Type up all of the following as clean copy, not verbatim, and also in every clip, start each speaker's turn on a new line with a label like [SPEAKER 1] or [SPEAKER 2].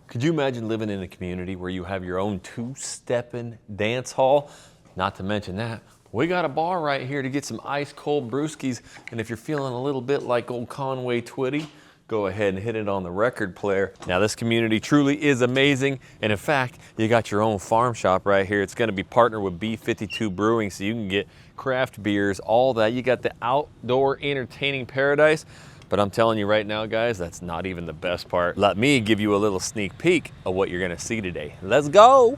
[SPEAKER 1] Could you imagine living in a community where you have your own two-stepping dance hall? Not to mention that, we got a bar right here to get some ice cold brewskis. And if you're feeling a little bit like old Conway Twitty, go ahead and hit it on the record player. Now this community truly is amazing. And in fact, you got your own farm shop right here. It's gonna be partnered with B52 Brewing, so you can get craft beers, all that. You got the outdoor entertaining paradise. But I'm telling you right now, guys, that's not even the best part. Let me give you a little sneak peek of what you're gonna see today. Let's go.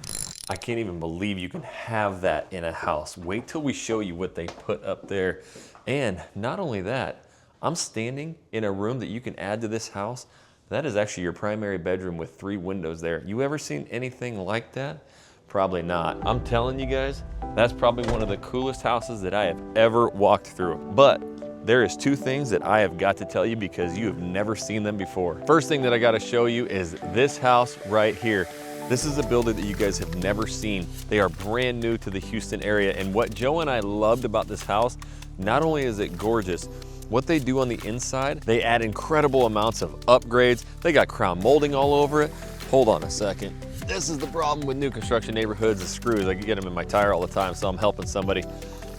[SPEAKER 1] I can't even believe you can have that in a house. Wait till we show you what they put up there. And not only that, I'm standing in a room that you can add to this house. That is actually your primary bedroom with 3 windows there. You ever seen anything like that? Probably not. I'm telling you guys, that's probably one of the coolest houses that I have ever walked through. But there is 2 things that I have got to tell you because you have never seen them before. First thing that I got to show you is this house right here. This is a building that you guys have never seen. They are brand new to the Houston area. And what Joe and I loved about this house, not only is it gorgeous, what they do on the inside, they add incredible amounts of upgrades. They got crown molding all over it. Hold on a second. This is the problem with new construction neighborhoods, the screws. I can get them in my tire all the time, so I'm helping somebody.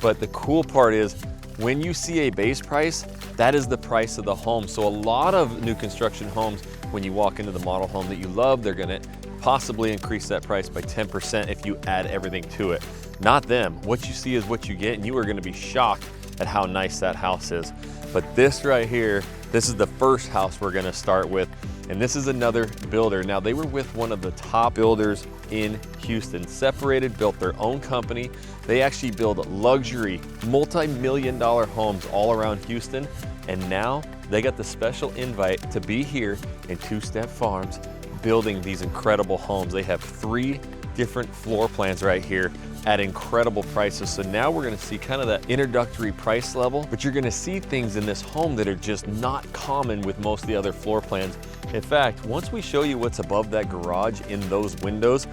[SPEAKER 1] But the cool part is, when you see a base price, that is the price of the home. So a lot of new construction homes, when you walk into the model home that you love, they're gonna possibly increase that price by 10% if you add everything to it. Not them. What you see is what you get, and you are gonna be shocked at how nice that house is. But this right here, this is the first house we're gonna start with. And this is another builder. Now they were with one of the top builders in Houston, separated, built their own company. They actually build luxury, multi-million-dollar homes all around Houston. And now they got the special invite to be here in Two Step Farms, building these incredible homes. They have 3 different floor plans right here at incredible prices. So now we're gonna see kind of that introductory price level, but you're gonna see things in this home that are just not common with most of the other floor plans. In fact, once we show you what's above that garage in those windows,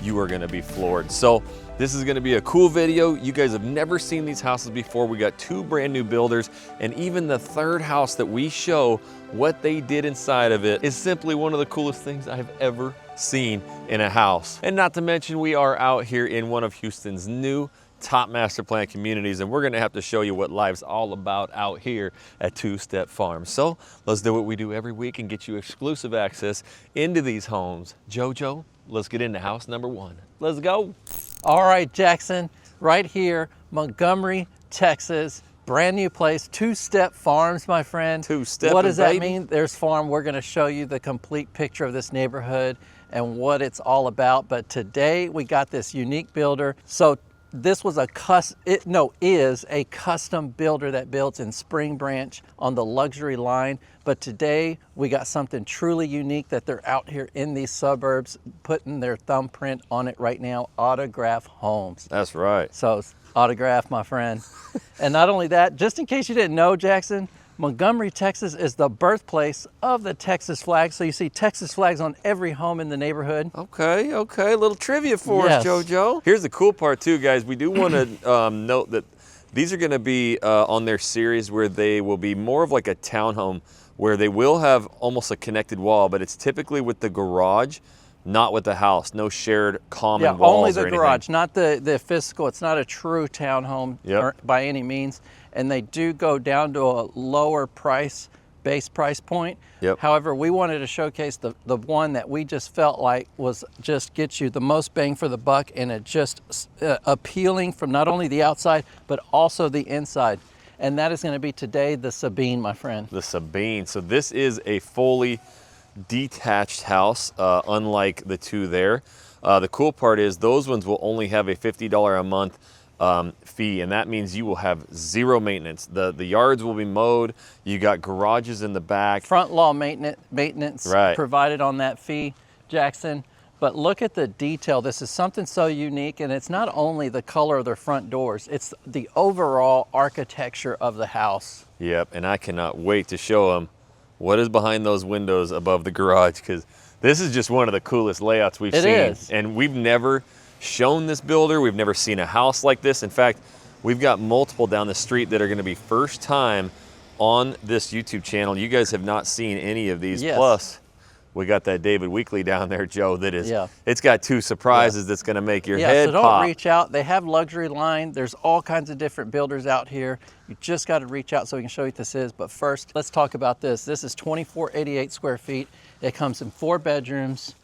[SPEAKER 1] you are gonna be floored. So this is gonna be a cool video. You guys have never seen these houses before. We got 2 brand new builders, and even the 3rd house that we show what they did inside of it is simply one of the coolest things I've ever seen in a house. And not to mention, we are out here in one of Houston's new top master plan communities, and we're gonna have to show you what life's all about out here at Two Step Farms. So let's do what we do every week and get you exclusive access into these homes. Jojo, let's get into house number 1. Let's go.
[SPEAKER 2] All right, Jackson, right here, Montgomery, Texas. Brand new place, Two Step Farms, my friend.
[SPEAKER 1] Two-step.
[SPEAKER 2] What does that mean? There's farm. We're gonna show you the complete picture of this neighborhood and what it's all about. But today we got this unique builder. So this was is a custom builder that builds in Spring Branch on the luxury line. But today we got something truly unique that they're out here in these suburbs putting their thumbprint on it right now, Autograph Homes.
[SPEAKER 1] That's right.
[SPEAKER 2] So Autograph, my friend. And not only that, just in case you didn't know, Jackson, Montgomery, Texas is the birthplace of the Texas flag. So you see Texas flags on every home in the neighborhood.
[SPEAKER 1] Okay, okay, a little trivia for us, Jojo. Here's the cool part too, guys. We do want to note that these are gonna be on their series where they will be more of like a townhome, where they will have almost a connected wall, but it's typically with the garage, not with the house. No shared common walls.
[SPEAKER 2] Only the
[SPEAKER 1] or
[SPEAKER 2] garage, not the physical. It's not a true townhome by any means. And they do go down to a lower base price point. However, we wanted to showcase the one that we just felt like was just gets you the most bang for the buck, and it just appealing from not only the outside, but also the inside. And that is gonna be today, the Sabine, my friend. The
[SPEAKER 1] Sabine. So this is a fully detached house, unlike the 2 there. The cool part is those ones will only have a $50 a month fee, and that means you will have 0 maintenance. The yards will be mowed. You got garages in the back.
[SPEAKER 2] Front lawn maintenance provided on that fee, Jackson. But look at the detail. This is something so unique, and it's not only the color of their front doors, it's the overall architecture of the house.
[SPEAKER 1] Yep, and I cannot wait to show them what is behind those windows above the garage, because this is just one of the coolest layouts we've seen.
[SPEAKER 2] It is.
[SPEAKER 1] And we've never shown this builder. We've never seen a house like this. In fact, we've got multiple down the street that are gonna be first time on this YouTube channel. You guys have not seen any of these. Plus, we got that David Weekley down there, Joe, that is,
[SPEAKER 2] Yeah.
[SPEAKER 1] it's got two surprises that's gonna make your
[SPEAKER 2] Yeah,
[SPEAKER 1] head
[SPEAKER 2] so don't
[SPEAKER 1] pop.
[SPEAKER 2] reach out. They have luxury line. There's all kinds of different builders out here. You just got to reach out so we can show you what this is. But first, let's talk about this. This is 2488 square feet. It comes in 4 bedrooms,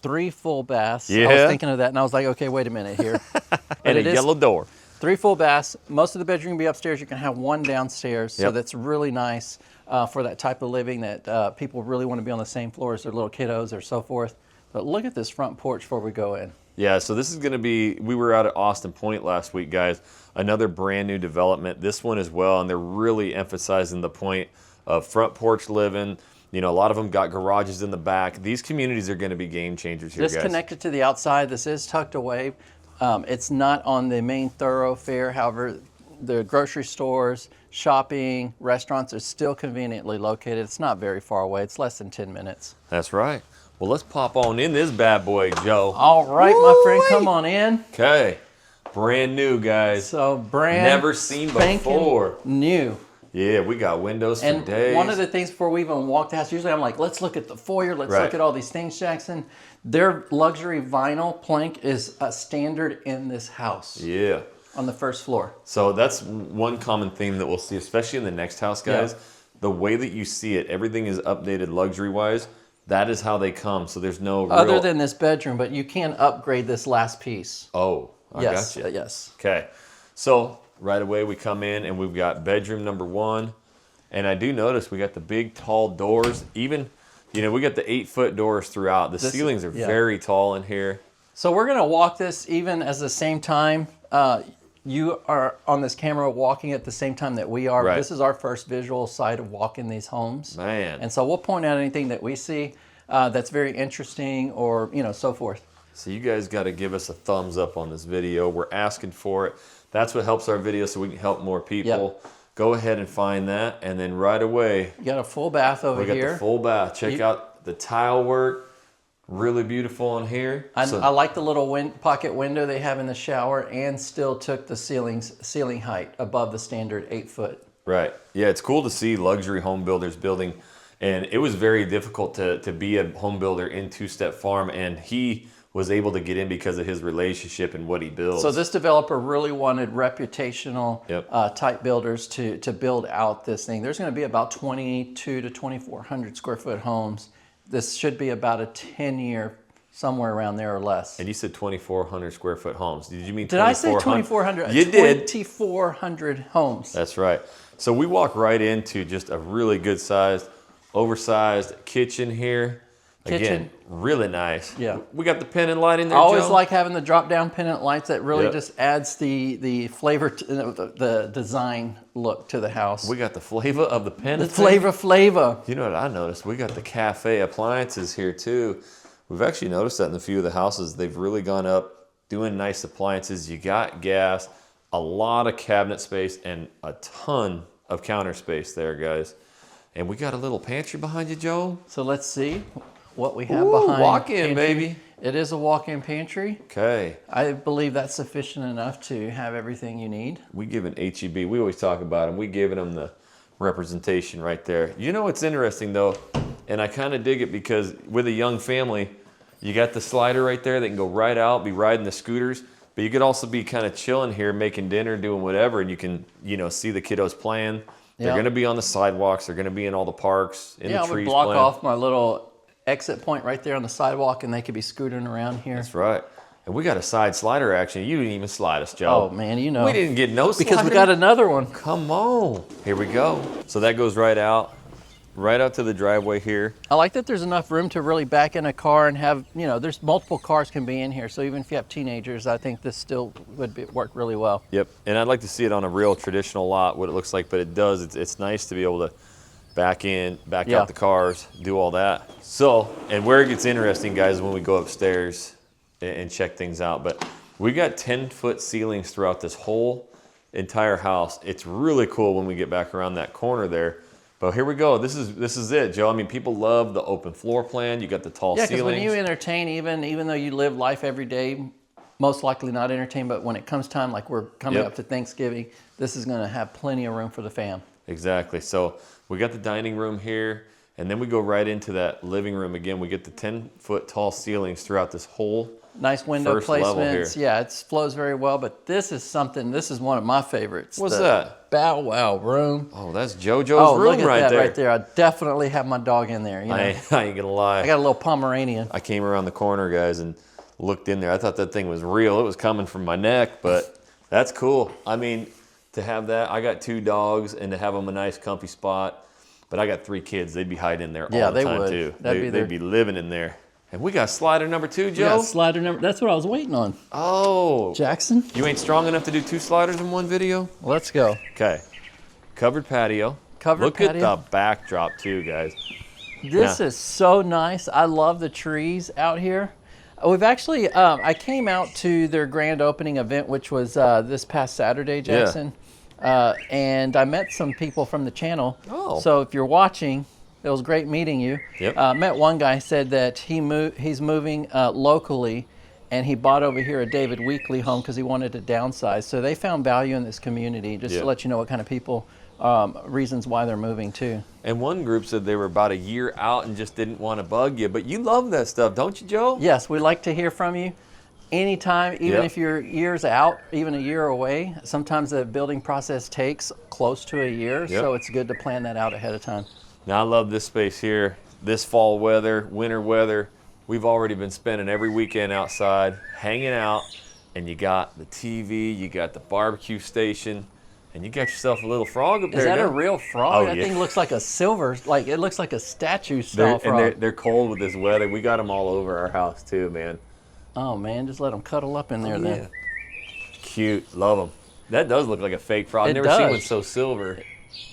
[SPEAKER 2] 3 full baths.
[SPEAKER 1] Yeah.
[SPEAKER 2] I was thinking of that and I was like, okay, wait a minute here.
[SPEAKER 1] And a yellow door.
[SPEAKER 2] 3 full baths. Most of the bedroom will be upstairs. You can have 1 downstairs. So
[SPEAKER 1] Yep.
[SPEAKER 2] that's really nice for that type of living that people really want to be on the same floor as their little kiddos or so forth. But look at this front porch before we go in.
[SPEAKER 1] Yeah, so this is gonna be, we were out at Austin Point last week, guys. Another brand new development, this one as well, and they're really emphasizing the point of front porch living. You know, a lot of them got garages in the back. These communities are gonna be game changers here,
[SPEAKER 2] This
[SPEAKER 1] guys.
[SPEAKER 2] connected to the outside. This is tucked away. It's not on the main thoroughfare. However, the grocery stores, shopping, restaurants are still conveniently located. It's not very far away. It's less than 10 minutes.
[SPEAKER 1] That's right. Well, let's pop on in this bad boy, Joe.
[SPEAKER 2] All right, my friend, come on in.
[SPEAKER 1] Okay, brand new, guys.
[SPEAKER 2] So brand
[SPEAKER 1] Never seen
[SPEAKER 2] spanking
[SPEAKER 1] before.
[SPEAKER 2] new.
[SPEAKER 1] Yeah, we got windows for
[SPEAKER 2] And
[SPEAKER 1] days.
[SPEAKER 2] one of the things before we even walk the house, usually I'm like, let's look at the foyer, let's
[SPEAKER 1] Right.
[SPEAKER 2] look at all these things, Jackson. Their luxury vinyl plank is a standard in this house
[SPEAKER 1] Yeah.
[SPEAKER 2] on the first floor.
[SPEAKER 1] So that's one common theme that we'll see, especially in the next house, guys.
[SPEAKER 2] Yeah.
[SPEAKER 1] The way that you see it, everything is updated luxury-wise. That is how they come. So there's no real...
[SPEAKER 2] Other than this bedroom, but you can upgrade this last piece.
[SPEAKER 1] Oh, I
[SPEAKER 2] Yes,
[SPEAKER 1] got you.
[SPEAKER 2] yes.
[SPEAKER 1] Okay. So right away we come in and we've got bedroom number 1. And I do notice we got the big tall doors. Even, you know, we got the 8-foot doors throughout. The ceilings are
[SPEAKER 2] yeah.
[SPEAKER 1] very tall in here.
[SPEAKER 2] So we're gonna walk this even as the same time. You are on this camera walking at the same time that we are.
[SPEAKER 1] Right.
[SPEAKER 2] This is our first visual sight of walking these homes.
[SPEAKER 1] Man.
[SPEAKER 2] And so we'll point out anything that we see that's very interesting or, you know, so forth.
[SPEAKER 1] So you guys got to give us a thumbs up on this video. We're asking for it. That's what helps our video so we can help more people.
[SPEAKER 2] Yep.
[SPEAKER 1] Go ahead and find that. And then right away,
[SPEAKER 2] You got a full bath over
[SPEAKER 1] we got
[SPEAKER 2] here.
[SPEAKER 1] the full bath. Check out the tile work. Really beautiful in here.
[SPEAKER 2] I
[SPEAKER 1] So-
[SPEAKER 2] like the little pocket window they have in the shower and still took the ceiling height above the standard 8-foot.
[SPEAKER 1] Right. Yeah, it's cool to see luxury home builders building. And it was very difficult to be a home builder in Two-Step Farm. And he was able to get in because of his relationship and what he builds.
[SPEAKER 2] So this developer really wanted reputational
[SPEAKER 1] Yep.
[SPEAKER 2] type builders to build out this thing. There's going to be about 22 to 2,400 square foot homes. This should be about a 10-year, somewhere around there or less.
[SPEAKER 1] And you said 2,400 square foot homes. Did you mean
[SPEAKER 2] Did I say 2,400?
[SPEAKER 1] You did.
[SPEAKER 2] 2,400 homes.
[SPEAKER 1] That's right. So we walk right into just a really good sized, oversized kitchen here. Again,
[SPEAKER 2] Kitchen.
[SPEAKER 1] really nice.
[SPEAKER 2] Yeah.
[SPEAKER 1] We got the pendant light in
[SPEAKER 2] I
[SPEAKER 1] there,
[SPEAKER 2] always
[SPEAKER 1] Joe.
[SPEAKER 2] like having the drop-down pendant lights. That really
[SPEAKER 1] Yep.
[SPEAKER 2] just adds the flavor, the design look to the house.
[SPEAKER 1] We got the flavor of the
[SPEAKER 2] The
[SPEAKER 1] pendant.
[SPEAKER 2] flavor.
[SPEAKER 1] You know what I noticed? We got the cafe appliances here too. We've actually noticed that in a few of the houses. They've really gone up doing nice appliances. You got gas, a lot of cabinet space, and a ton of counter space there, guys. And we got a little pantry behind you, Joe.
[SPEAKER 2] So let's see what we have
[SPEAKER 1] Ooh,
[SPEAKER 2] behind.
[SPEAKER 1] walk-in,
[SPEAKER 2] pantry.
[SPEAKER 1] baby.
[SPEAKER 2] It is a walk-in pantry.
[SPEAKER 1] Okay.
[SPEAKER 2] I believe that's sufficient enough to have everything you need.
[SPEAKER 1] We giving HEB, we always talk about them, we giving them the representation right there. You know what's interesting though, and I kind of dig it because with a young family, you got the slider right there that can go right out, be riding the scooters, but you could also be kind of chilling here, making dinner, doing whatever, and you can, you know, see the kiddos playing. They're
[SPEAKER 2] Yeah.
[SPEAKER 1] going to be on the sidewalks, they're going to be in all the parks, in
[SPEAKER 2] Yeah,
[SPEAKER 1] the
[SPEAKER 2] I would
[SPEAKER 1] trees
[SPEAKER 2] block
[SPEAKER 1] playing.
[SPEAKER 2] off my little exit point right there on the sidewalk and they could be scootering around here.
[SPEAKER 1] That's right. And we got a side slider action. You didn't even slide us, Joe.
[SPEAKER 2] Oh man, you know.
[SPEAKER 1] We didn't get no slider.
[SPEAKER 2] because we got another one.
[SPEAKER 1] Come on. Here we go. So that goes right out to the driveway here.
[SPEAKER 2] I like that there's enough room to really back in a car and have, you know, there's multiple cars can be in here. So even if you have teenagers, I think this still would work really well.
[SPEAKER 1] Yep. And I'd like to see it on a real traditional lot, what it looks like, but it does. It's nice to be able to back
[SPEAKER 2] Yeah.
[SPEAKER 1] out the cars, do all that. So, and where it gets interesting, guys, is when we go upstairs and check things out. But we got 10-foot ceilings throughout this whole entire house. It's really cool when we get back around that corner there. But here we go. This is it, Joe. I mean, people love the open floor plan. You got the tall
[SPEAKER 2] Yeah, because
[SPEAKER 1] ceilings.
[SPEAKER 2] when you entertain, even though you live life every day, most likely not entertain, but when it comes time, like we're coming
[SPEAKER 1] Yep.
[SPEAKER 2] up to Thanksgiving, this is going to have plenty of room for the fam.
[SPEAKER 1] Exactly. So we got the dining room here, And then we go right into that living room again. We get the 10-foot tall ceilings throughout this whole
[SPEAKER 2] nice window
[SPEAKER 1] first level
[SPEAKER 2] placements.
[SPEAKER 1] here.
[SPEAKER 2] Yeah, it flows very well. But this is something. This is one of my favorites.
[SPEAKER 1] What's
[SPEAKER 2] the
[SPEAKER 1] that?
[SPEAKER 2] Bow Wow room.
[SPEAKER 1] Oh, that's JoJo's
[SPEAKER 2] Oh,
[SPEAKER 1] room
[SPEAKER 2] look at
[SPEAKER 1] right
[SPEAKER 2] that
[SPEAKER 1] there.
[SPEAKER 2] right there. I definitely have my dog in there. You know?
[SPEAKER 1] I ain't gonna lie.
[SPEAKER 2] I got a little Pomeranian.
[SPEAKER 1] I came around the corner, guys, and looked in there. I thought that thing was real. It was coming from my neck, but that's cool. I mean, to have that, I got 2 dogs, and to have them a nice, comfy spot. But I got 3 kids. They'd be hiding in there all the time, too. They'd be living in there. And we got slider number 2, Joe.
[SPEAKER 2] Yeah, slider number. That's what I was waiting on.
[SPEAKER 1] Oh.
[SPEAKER 2] Jackson?
[SPEAKER 1] You ain't strong enough to do 2 sliders in one video?
[SPEAKER 2] Let's go.
[SPEAKER 1] Okay. Covered patio.
[SPEAKER 2] Covered patio.
[SPEAKER 1] Look at the backdrop, too, guys.
[SPEAKER 2] This is so nice. I love the trees out here. We've actually, I came out to their grand opening event, which was this past Saturday, Jackson. And I met some people from the channel.
[SPEAKER 1] Oh.
[SPEAKER 2] So if you're watching, it was great meeting you.
[SPEAKER 1] Yep.
[SPEAKER 2] Met one guy, said that he's moving locally, and he bought over here a David Weekley home because he wanted to downsize. So they found value in this community, just to let you know what kind of people, reasons why they're moving too.
[SPEAKER 1] And one group said they were about a year out and just didn't want to bug you, but you love that stuff, don't you, Joe?
[SPEAKER 2] Yes, we like to hear from you. Anytime, even if you're years out, even a year away, sometimes the building process takes close to a year, so it's good to plan that out ahead of time.
[SPEAKER 1] Now, I love this space here. This fall weather, winter weather, we've already been spending every weekend outside, hanging out, and you got the TV, you got the barbecue station, and you got yourself a little frog up there.
[SPEAKER 2] Is that
[SPEAKER 1] now.
[SPEAKER 2] a real frog?
[SPEAKER 1] Oh,
[SPEAKER 2] that
[SPEAKER 1] yeah.
[SPEAKER 2] thing looks like a silver, like it looks like a statue style frog.
[SPEAKER 1] And they're cold with this weather. We got them all over our house too, man.
[SPEAKER 2] Oh man, just let them cuddle up in there then.
[SPEAKER 1] Cute, love them. That does look like a fake frog. I've never seen one so silver.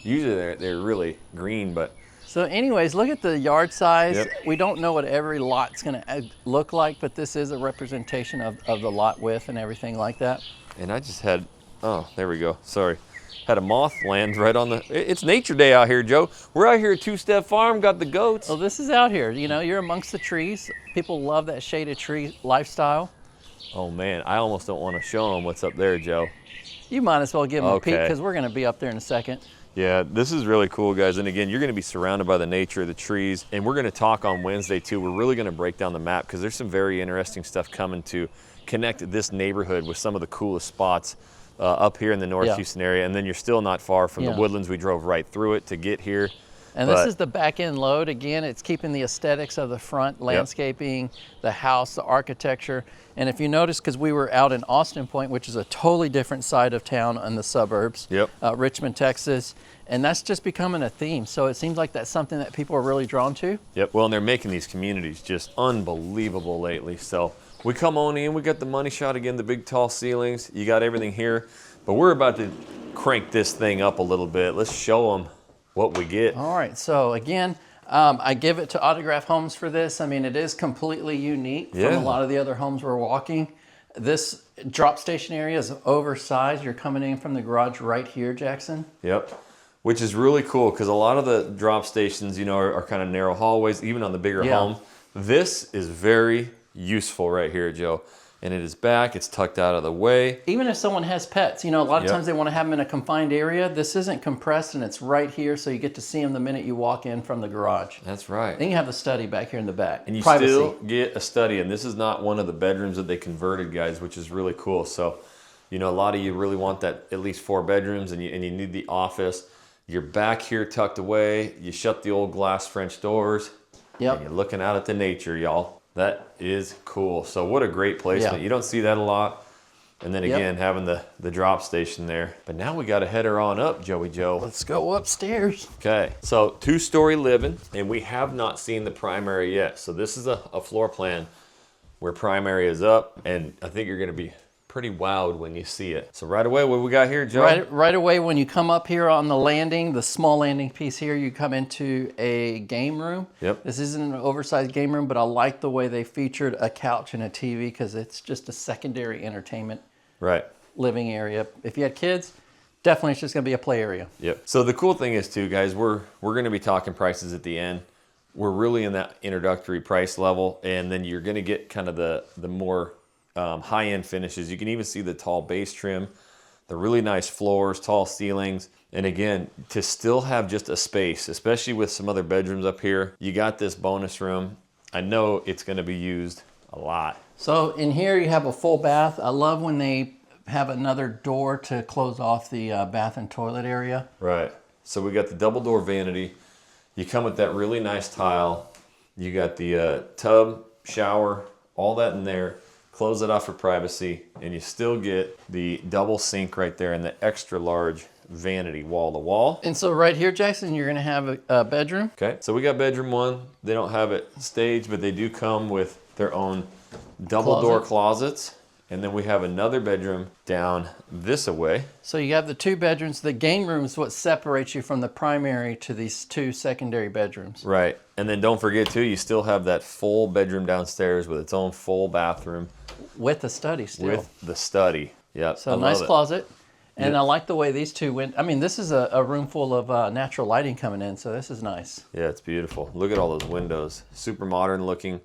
[SPEAKER 1] Usually they're really green, but.
[SPEAKER 2] So anyways, look at the yard size.
[SPEAKER 1] Yep.
[SPEAKER 2] We don't know what every lot's gonna look like, but this is a representation of the lot width and everything like that.
[SPEAKER 1] And I just had, oh, there we go, sorry. Had a moth land right on the, it's nature day out here, Joe. We're out here at Two-Step Farm, got the goats.
[SPEAKER 2] Well, this is out here, you know, you're amongst the trees. People love that shaded tree lifestyle.
[SPEAKER 1] Oh man, I almost don't want to show them what's up there, Joe.
[SPEAKER 2] You might as well give them a peek
[SPEAKER 1] Okay.
[SPEAKER 2] because we're gonna be up there in a second.
[SPEAKER 1] Yeah, this is really cool, guys. And again, you're going to be surrounded by the nature of the trees. And we're going to talk on Wednesday, too. We're really going to break down the map because there's some very interesting stuff coming to connect this neighborhood with some of the coolest spots up here in the North Houston area. And then you're still not far from the Woodlands. We drove right through it to get here.
[SPEAKER 2] And this is the back end load. Again, it's keeping the aesthetics of the front, landscaping, the house, the architecture. And if you notice, because we were out in Austin Point, which is a totally different side of town in the suburbs, Richmond, Texas, and that's just becoming a theme. So it seems like that's something that people are really drawn to.
[SPEAKER 1] Yep, well, and they're making these communities just unbelievable lately. So we come on in, we got the money shot again, the big tall ceilings, you got everything here. But we're about to crank this thing up a little bit. Let's show them what we get.
[SPEAKER 2] All right, so again, I give it to Autograph Homes for this. I mean, it is completely unique from a lot of the other homes we're walking. This drop station area is oversized. You're coming in from the garage right here, Jackson.
[SPEAKER 1] Yep, which is really cool because a lot of the drop stations, you know, are kind of narrow hallways, even on the bigger homes. This is very useful right here, Joe. And it is back, it's tucked out of the way.
[SPEAKER 2] Even if someone has pets, you know, a lot of times they want to have them in a confined area. This isn't compressed and it's right here, so you get to see them the minute you walk in from the garage.
[SPEAKER 1] That's right.
[SPEAKER 2] Then you have the study back here in the back.
[SPEAKER 1] And you
[SPEAKER 2] Privacy.
[SPEAKER 1] still get a study, and this is not one of the bedrooms that they converted, guys, which is really cool. So, you know, a lot of you really want that at least 4 bedrooms, and you need the office. You're back here tucked away. You shut the old glass French doors. And you're looking out at the nature, y'all. That is cool. So what a great placement. You don't see that a lot. And then again, having the drop station there. But now we got to head her on up, Joey Joe.
[SPEAKER 2] Let's go upstairs.
[SPEAKER 1] Okay, so 2-story living, and we have not seen the primary yet. So this is a floor plan where primary is up, and I think you're going to be pretty wowed when you see it. So right away, what we got here, Joe?
[SPEAKER 2] Right away, when you come up here on the landing, the small landing piece here, you come into a game room.
[SPEAKER 1] Yep.
[SPEAKER 2] This isn't an oversized game room, but I like the way they featured a couch and a TV because it's just a secondary entertainment living area. If you had kids, definitely it's just going to be a play area.
[SPEAKER 1] Yep. So the cool thing is too, guys, we're going to be talking prices at the end. We're really in that introductory price level, and then you're going to get kind of the more high-end finishes. You can even see the tall base trim, the really nice floors, tall ceilings. And again, to still have just a space, especially with some other bedrooms up here, you got this bonus room. I know it's gonna be used a lot.
[SPEAKER 2] So in here you have a full bath. I love when they have another door to close off the bath and toilet area.
[SPEAKER 1] Right. So we got the double door vanity. You come with that really nice tile. You got the tub, shower, all that in there. Close it off for privacy, and you still get the double sink right there and the extra large vanity wall to wall.
[SPEAKER 2] And so right here, Jackson, you're gonna have a bedroom.
[SPEAKER 1] Okay, so we got bedroom 1. They don't have it staged, but they do come with their own double door closets. And then we have another bedroom down this away.
[SPEAKER 2] So you have the 2 bedrooms. The game room is what separates you from the primary to these 2 secondary bedrooms.
[SPEAKER 1] Right, and then don't forget too, you still have that full bedroom downstairs with its own full bathroom.
[SPEAKER 2] With the study still.
[SPEAKER 1] With the study, yep.
[SPEAKER 2] So nice closet. And I like the way these 2 went. I mean, this is a room full of natural lighting coming in, so this is nice.
[SPEAKER 1] Yeah, it's beautiful. Look at all those windows. Super modern looking.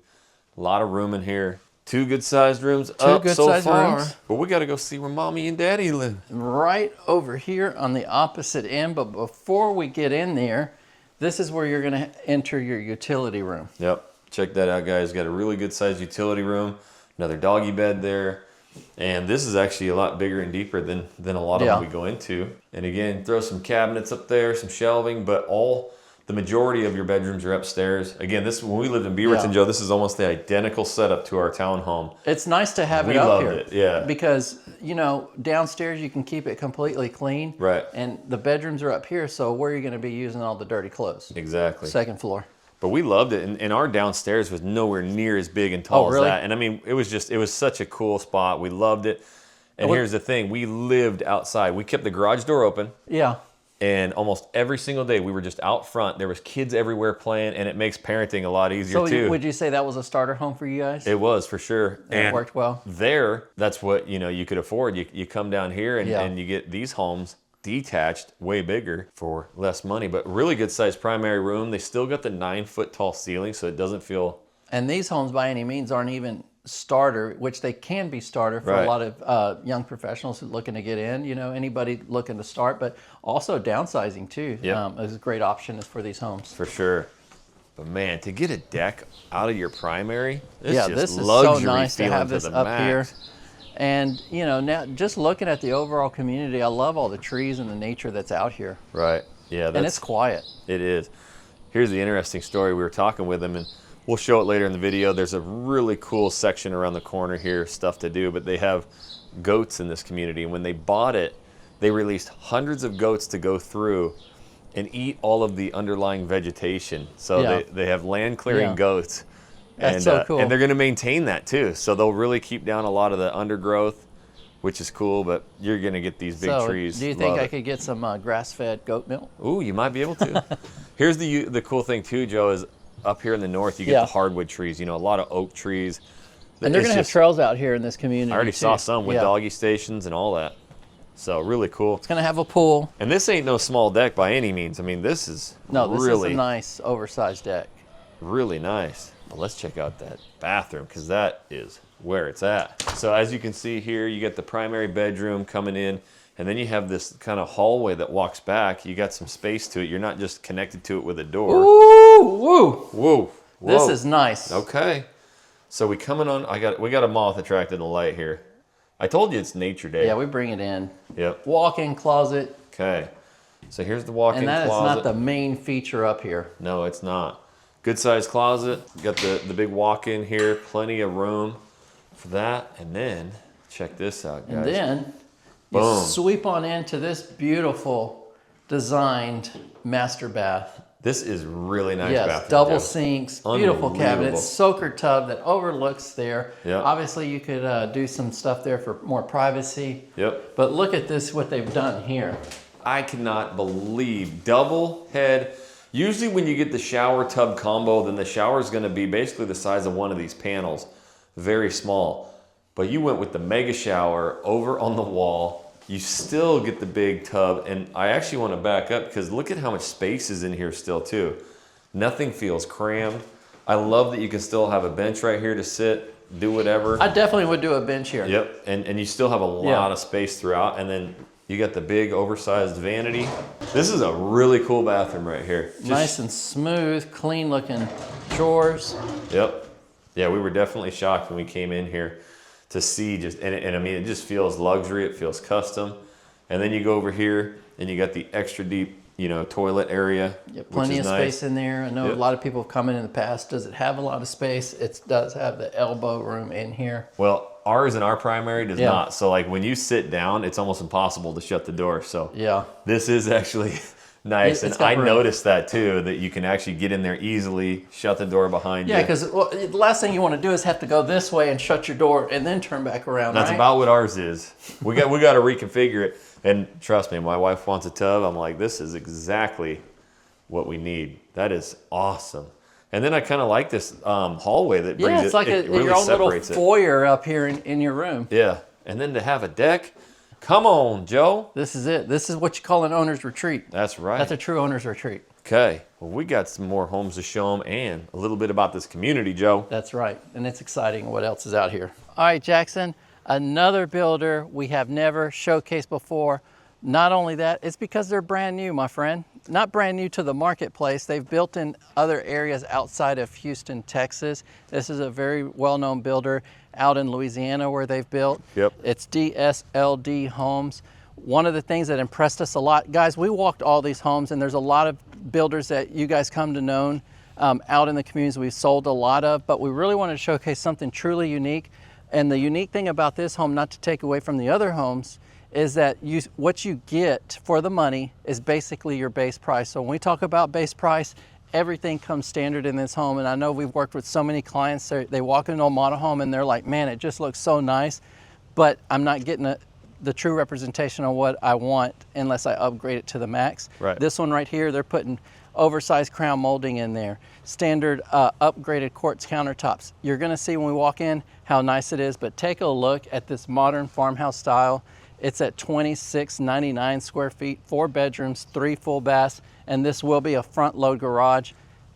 [SPEAKER 1] A lot of room in here. 2 good-sized rooms up so far. Rooms. But we got to go see where Mommy and Daddy live.
[SPEAKER 2] Right over here on the opposite end. But before we get in there, this is where you're going to enter your utility room.
[SPEAKER 1] Yep. Check that out, guys. Got a really good-sized utility room. Another doggy bed there. And this is actually a lot bigger and deeper than a lot of them we go into. And again, throw some cabinets up there, some shelving, but the majority of your bedrooms are upstairs. Again, when we lived in Beaverton, Joe, this is almost the identical setup to our townhome.
[SPEAKER 2] It's nice to have it up here.
[SPEAKER 1] We loved it, yeah.
[SPEAKER 2] Because, you know, downstairs you can keep it completely clean.
[SPEAKER 1] Right.
[SPEAKER 2] And the bedrooms are up here, so where are you going to be using all the dirty clothes?
[SPEAKER 1] Exactly.
[SPEAKER 2] Second floor.
[SPEAKER 1] But we loved it, and our downstairs was nowhere near as big and tall as that. And I mean, it was such a cool spot. We loved it. And here's the thing, we lived outside. We kept the garage door open.
[SPEAKER 2] Yeah. And
[SPEAKER 1] almost every single day we were just out front. There was kids everywhere playing, and it makes parenting a lot easier too.
[SPEAKER 2] So would you say that was a starter home for you guys?
[SPEAKER 1] It was, for sure.
[SPEAKER 2] And it worked well?
[SPEAKER 1] That's what you could afford. You come down here and you get these homes detached, way bigger for less money, but really good sized primary room. They still got the 9-foot tall ceiling, so it doesn't feel.
[SPEAKER 2] And these homes by any means aren't even starter, which they can be starter for a lot of young professionals who are looking to get in, anybody looking to start, but also downsizing too is a great option for these homes.
[SPEAKER 1] For sure. But man, to get a deck out of your primary,
[SPEAKER 2] this is so nice to have this up here. And, now just looking at the overall community, I love all the trees and the nature that's out here.
[SPEAKER 1] Right. Yeah.
[SPEAKER 2] And it's quiet.
[SPEAKER 1] It is. Here's the interesting story. We were talking with them, and we'll show it later in the video. There's a really cool section around the corner here, stuff to do, but they have goats in this community. And when they bought it, they released hundreds of goats to go through and eat all of the underlying vegetation. So they have land clearing goats.
[SPEAKER 2] That's so cool.
[SPEAKER 1] And they're going to maintain that too. So they'll really keep down a lot of the undergrowth, which is cool, but you're going to get these big trees.
[SPEAKER 2] Do you think I could get some grass-fed goat milk?
[SPEAKER 1] Ooh, you might be able to. Here's the cool thing too, Joe, is up here in the north, you get the hardwood trees, a lot of oak trees.
[SPEAKER 2] And they're going to have trails out here in this community.
[SPEAKER 1] I already saw some with doggy stations and all that. So really cool.
[SPEAKER 2] It's going to have a pool.
[SPEAKER 1] And this ain't no small deck by any means. I mean, this is
[SPEAKER 2] is a nice oversized deck.
[SPEAKER 1] Really nice. But let's check out that bathroom, because that is where it's at. So as you can see here, you get the primary bedroom coming in, and then you have this kind of hallway that walks back. You got some space to it. You're not just connected to it with a door.
[SPEAKER 2] Ooh, woo.
[SPEAKER 1] Whoa.
[SPEAKER 2] This is nice.
[SPEAKER 1] Okay. So we got a moth attracted to light here. I told you it's nature day.
[SPEAKER 2] Yeah, we bring it in.
[SPEAKER 1] Yep.
[SPEAKER 2] Walk-in closet.
[SPEAKER 1] Okay. So here's the walk-in closet.
[SPEAKER 2] And that is not the main feature up here.
[SPEAKER 1] No, it's not. Good sized closet. Got the big walk-in here. Plenty of room for that. And then, check this out, guys.
[SPEAKER 2] And then, you sweep on into this beautiful designed master bath.
[SPEAKER 1] This is really nice bathroom.
[SPEAKER 2] Yes, double sinks, beautiful cabinets, soaker tub that overlooks there.
[SPEAKER 1] Yep.
[SPEAKER 2] Obviously, you could do some stuff there for more privacy.
[SPEAKER 1] Yep.
[SPEAKER 2] But look at this, what they've done here.
[SPEAKER 1] I cannot believe double head. Usually when you get the shower tub combo, then the shower is going to be basically the size of one of these panels. Very small. But you went with the mega shower over on the wall. You still get the big tub. And I actually want to back up because look at how much space is in here still too. Nothing feels crammed. I love that you can still have a bench right here to sit, do whatever.
[SPEAKER 2] I definitely would do a bench here.
[SPEAKER 1] Yep. And you still have a lot of space throughout. And then You got the big oversized vanity. This is a really cool bathroom right here.
[SPEAKER 2] Nice and smooth, clean looking drawers.
[SPEAKER 1] Yep. Yeah, we were definitely shocked when we came in here to see and I mean, it just feels luxury. It feels custom. And then you go over here and you got the extra deep, you know, toilet area.
[SPEAKER 2] Yeah, plenty of space
[SPEAKER 1] nice.
[SPEAKER 2] in there. I know a lot of people have come in the past. Does it have a lot of space? It does have the elbow room in here.
[SPEAKER 1] Well, ours in our primary does not. So like when you sit down, it's almost impossible to shut the door. So
[SPEAKER 2] yeah,
[SPEAKER 1] this is actually nice. And I noticed that too, that you can actually get in there easily, shut the door behind you.
[SPEAKER 2] Yeah, because the last thing you want to do is have to go this way and shut your door and then turn back around.
[SPEAKER 1] That's about what ours is. We got to reconfigure it. And trust me, my wife wants a tub. I'm like, this is exactly what we need. That is awesome. And then I kind of like this hallway that brings it.
[SPEAKER 2] Yeah, it's like
[SPEAKER 1] really
[SPEAKER 2] your own little
[SPEAKER 1] it.
[SPEAKER 2] foyer up here in your room.
[SPEAKER 1] Yeah, and then to have a deck. Come on, Joe.
[SPEAKER 2] This is it. This is what you call an owner's retreat.
[SPEAKER 1] That's right.
[SPEAKER 2] That's a true owner's retreat.
[SPEAKER 1] Okay, well, we got some more homes to show them and a little bit about this community, Joe.
[SPEAKER 2] That's right, and it's exciting what else is out here. All right, Jackson, another builder we have never showcased before. Not only that, it's because they're brand new, my friend. Not brand new to the marketplace. They've built in other areas outside of Houston, Texas. This is a very well-known builder out in Louisiana where they've built.
[SPEAKER 1] Yep.
[SPEAKER 2] It's DSLD Homes. One of the things that impressed us a lot, guys, we walked all these homes, and there's a lot of builders that you guys come to know out in the communities we've sold a lot of, but we really wanted to showcase something truly unique. And the unique thing about this home, not to take away from the other homes, is that what you get for the money is basically your base price. So when we talk about base price, everything comes standard in this home. And I know we've worked with so many clients, they walk into a model home and they're like, man, it just looks so nice, but I'm not getting the true representation of what I want unless I upgrade it to the max.
[SPEAKER 1] Right.
[SPEAKER 2] This one right here, they're putting oversized crown molding in there, standard upgraded quartz countertops. You're gonna see when we walk in how nice it is, but take a look at this modern farmhouse style. It's at 2699 square feet, 4 bedrooms, 3 full baths, and this will be a front load garage.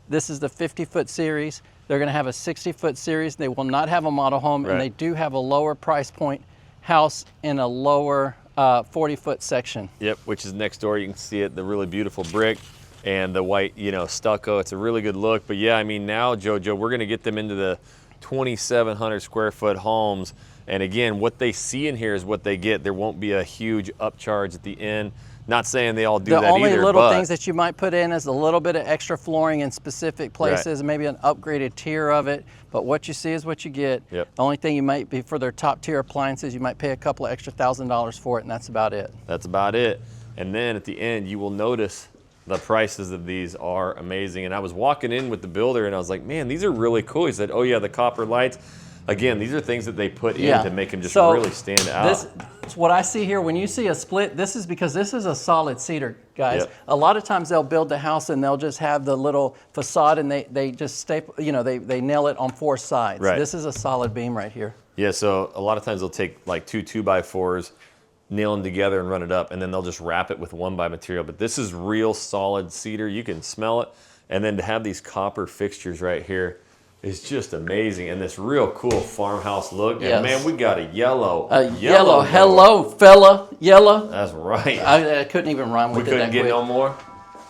[SPEAKER 2] This is the 50-foot series. They're gonna have a 60-foot series. They will not have a model home, and they do have a lower price point house in a lower 40-foot section.
[SPEAKER 1] Yep, which is next door. You can see it, the really beautiful brick and the white, you know, stucco. It's a really good look. But yeah, I mean, now, Jojo, we're gonna get them into the 2,700 square foot homes. And again, what they see in here is what they get. There won't be a huge upcharge at the end. Not saying they all do that either,
[SPEAKER 2] the only little things that you might put in is a little bit of extra flooring in specific places, maybe an upgraded tier of it. But what you see is what you get.
[SPEAKER 1] Yep.
[SPEAKER 2] The only thing you might be for their top tier appliances, you might pay a couple of extra $1,000 for it, and that's about it.
[SPEAKER 1] That's about it. And then at the end, you will notice the prices of these are amazing. And I was walking in with the builder and I was like, man, these are really cool. He said, oh yeah, the copper lights. Again, these are things that they put in to make them just really stand out.
[SPEAKER 2] This is what I see here. When you see a split, this is because this is a solid cedar, guys.
[SPEAKER 1] Yep.
[SPEAKER 2] A lot of times they'll build the house and they'll just have the little facade and they just staple, you know, they nail it on 4 sides.
[SPEAKER 1] Right.
[SPEAKER 2] This is a solid beam right here.
[SPEAKER 1] Yeah, so a lot of times they'll take like 2 2x4s, nail them together and run it up, and then they'll just wrap it with 1x material. But this is real solid cedar. You can smell it. And then to have these copper fixtures right here, it's just amazing, and this real cool farmhouse look.
[SPEAKER 2] Yes.
[SPEAKER 1] And man, we got a yellow.
[SPEAKER 2] Yellow. Hello, fella. Yellow.
[SPEAKER 1] That's right.
[SPEAKER 2] I couldn't even rhyme with it.
[SPEAKER 1] We couldn't get no more.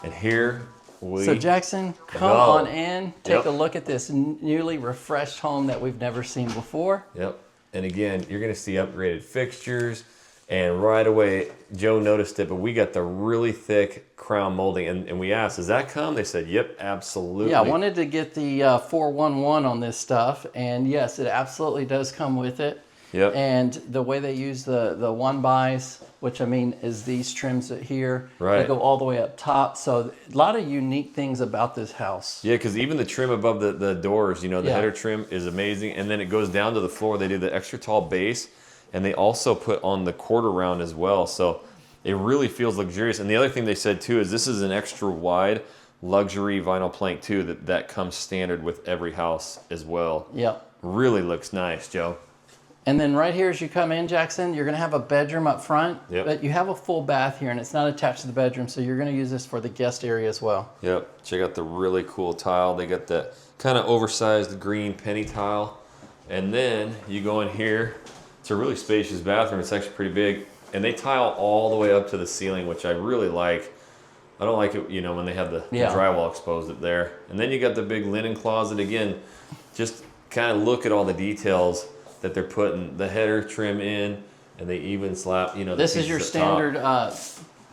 [SPEAKER 1] And here we
[SPEAKER 2] So Jackson, come on in. Take a look at this newly refreshed home that we've never seen before.
[SPEAKER 1] Yep. And again, you're going to see upgraded fixtures. And right away, Joe noticed it, but we got the really thick crown molding. And we asked, does that come? They said, yep, absolutely.
[SPEAKER 2] Yeah, I wanted to get the 411 on this stuff. And yes, it absolutely does come with it.
[SPEAKER 1] Yep.
[SPEAKER 2] And the way they use the 1-bys, which I mean is these trims here.
[SPEAKER 1] Right.
[SPEAKER 2] They go all the way up top. So a lot of unique things about this house.
[SPEAKER 1] Yeah, because even the trim above the doors, you know, the header trim is amazing. And then it goes down to the floor. They do the extra tall base. And they also put on the quarter round as well. So it really feels luxurious. And the other thing they said too is this is an extra wide luxury vinyl plank too that comes standard with every house as well.
[SPEAKER 2] Yep.
[SPEAKER 1] Really looks nice, Joe.
[SPEAKER 2] And then right here as you come in, Jackson, you're gonna have a bedroom up front,
[SPEAKER 1] Yep.
[SPEAKER 2] but you have a full bath here and it's not attached to the bedroom. So you're gonna use this for the guest area as well.
[SPEAKER 1] Yep, check out the really cool tile. They got the kind of oversized green penny tile. And then you go in here. It's a really spacious bathroom. It's actually pretty big. and they tile all the way up to the ceiling, which I really like. I don't like it, you know, when they have the drywall exposed up there. And then you got the big linen closet. Again, just kind of look at all the details that they're putting the header trim in, and they even slap, you know,
[SPEAKER 2] this is your standard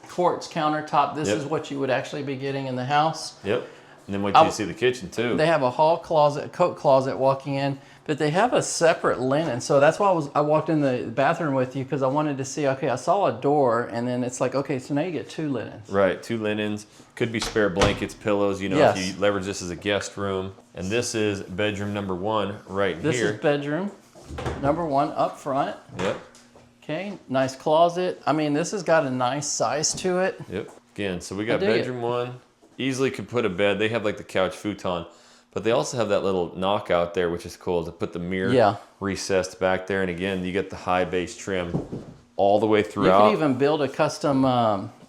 [SPEAKER 2] quartz countertop. This is what you would actually be getting in the house.
[SPEAKER 1] Yep. And then wait till you see the kitchen too.
[SPEAKER 2] They have a hall closet, a coat closet walking in, but they have a separate linen. So that's why I walked in the bathroom with you, because I wanted to see, okay, I saw a door, and then it's like, okay, so now you get 2 linens.
[SPEAKER 1] Right, 2 linens. Could be spare blankets, pillows, you know, if you leverage this as a guest room. And this is bedroom number 1 right here.
[SPEAKER 2] This is bedroom number 1 up front.
[SPEAKER 1] Yep.
[SPEAKER 2] Okay, nice closet. I mean, this has got a nice size to it.
[SPEAKER 1] Yep. Again, so we got bedroom 1. Easily could put a bed. They have like the couch futon, but they also have that little knockout there, which is cool, to put the mirror recessed back there. And again, you get the high base trim all the way throughout.
[SPEAKER 2] You can even build a custom,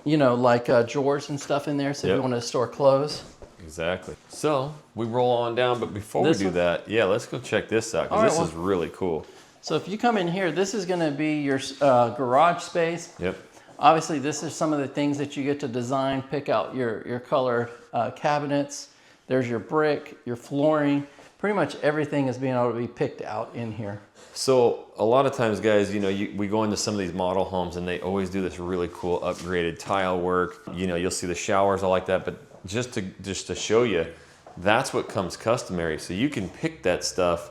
[SPEAKER 2] you know, like drawers and stuff in there, so if you want to store clothes.
[SPEAKER 1] Exactly. So we roll on down, but before we do that, let's go check this out, because this is really cool. So
[SPEAKER 2] if you come in here, this is going to be your garage space.
[SPEAKER 1] Yep.
[SPEAKER 2] Obviously, this is some of the things that you get to design, pick out your color cabinets. There's your brick, your flooring. Pretty much everything is being able to be picked out in here.
[SPEAKER 1] So a lot of times, guys, you know, we go into some of these model homes and they always do this really cool upgraded tile work. You know, you'll see the showers all like that, but just to show you, that's what comes customary. So you can pick that stuff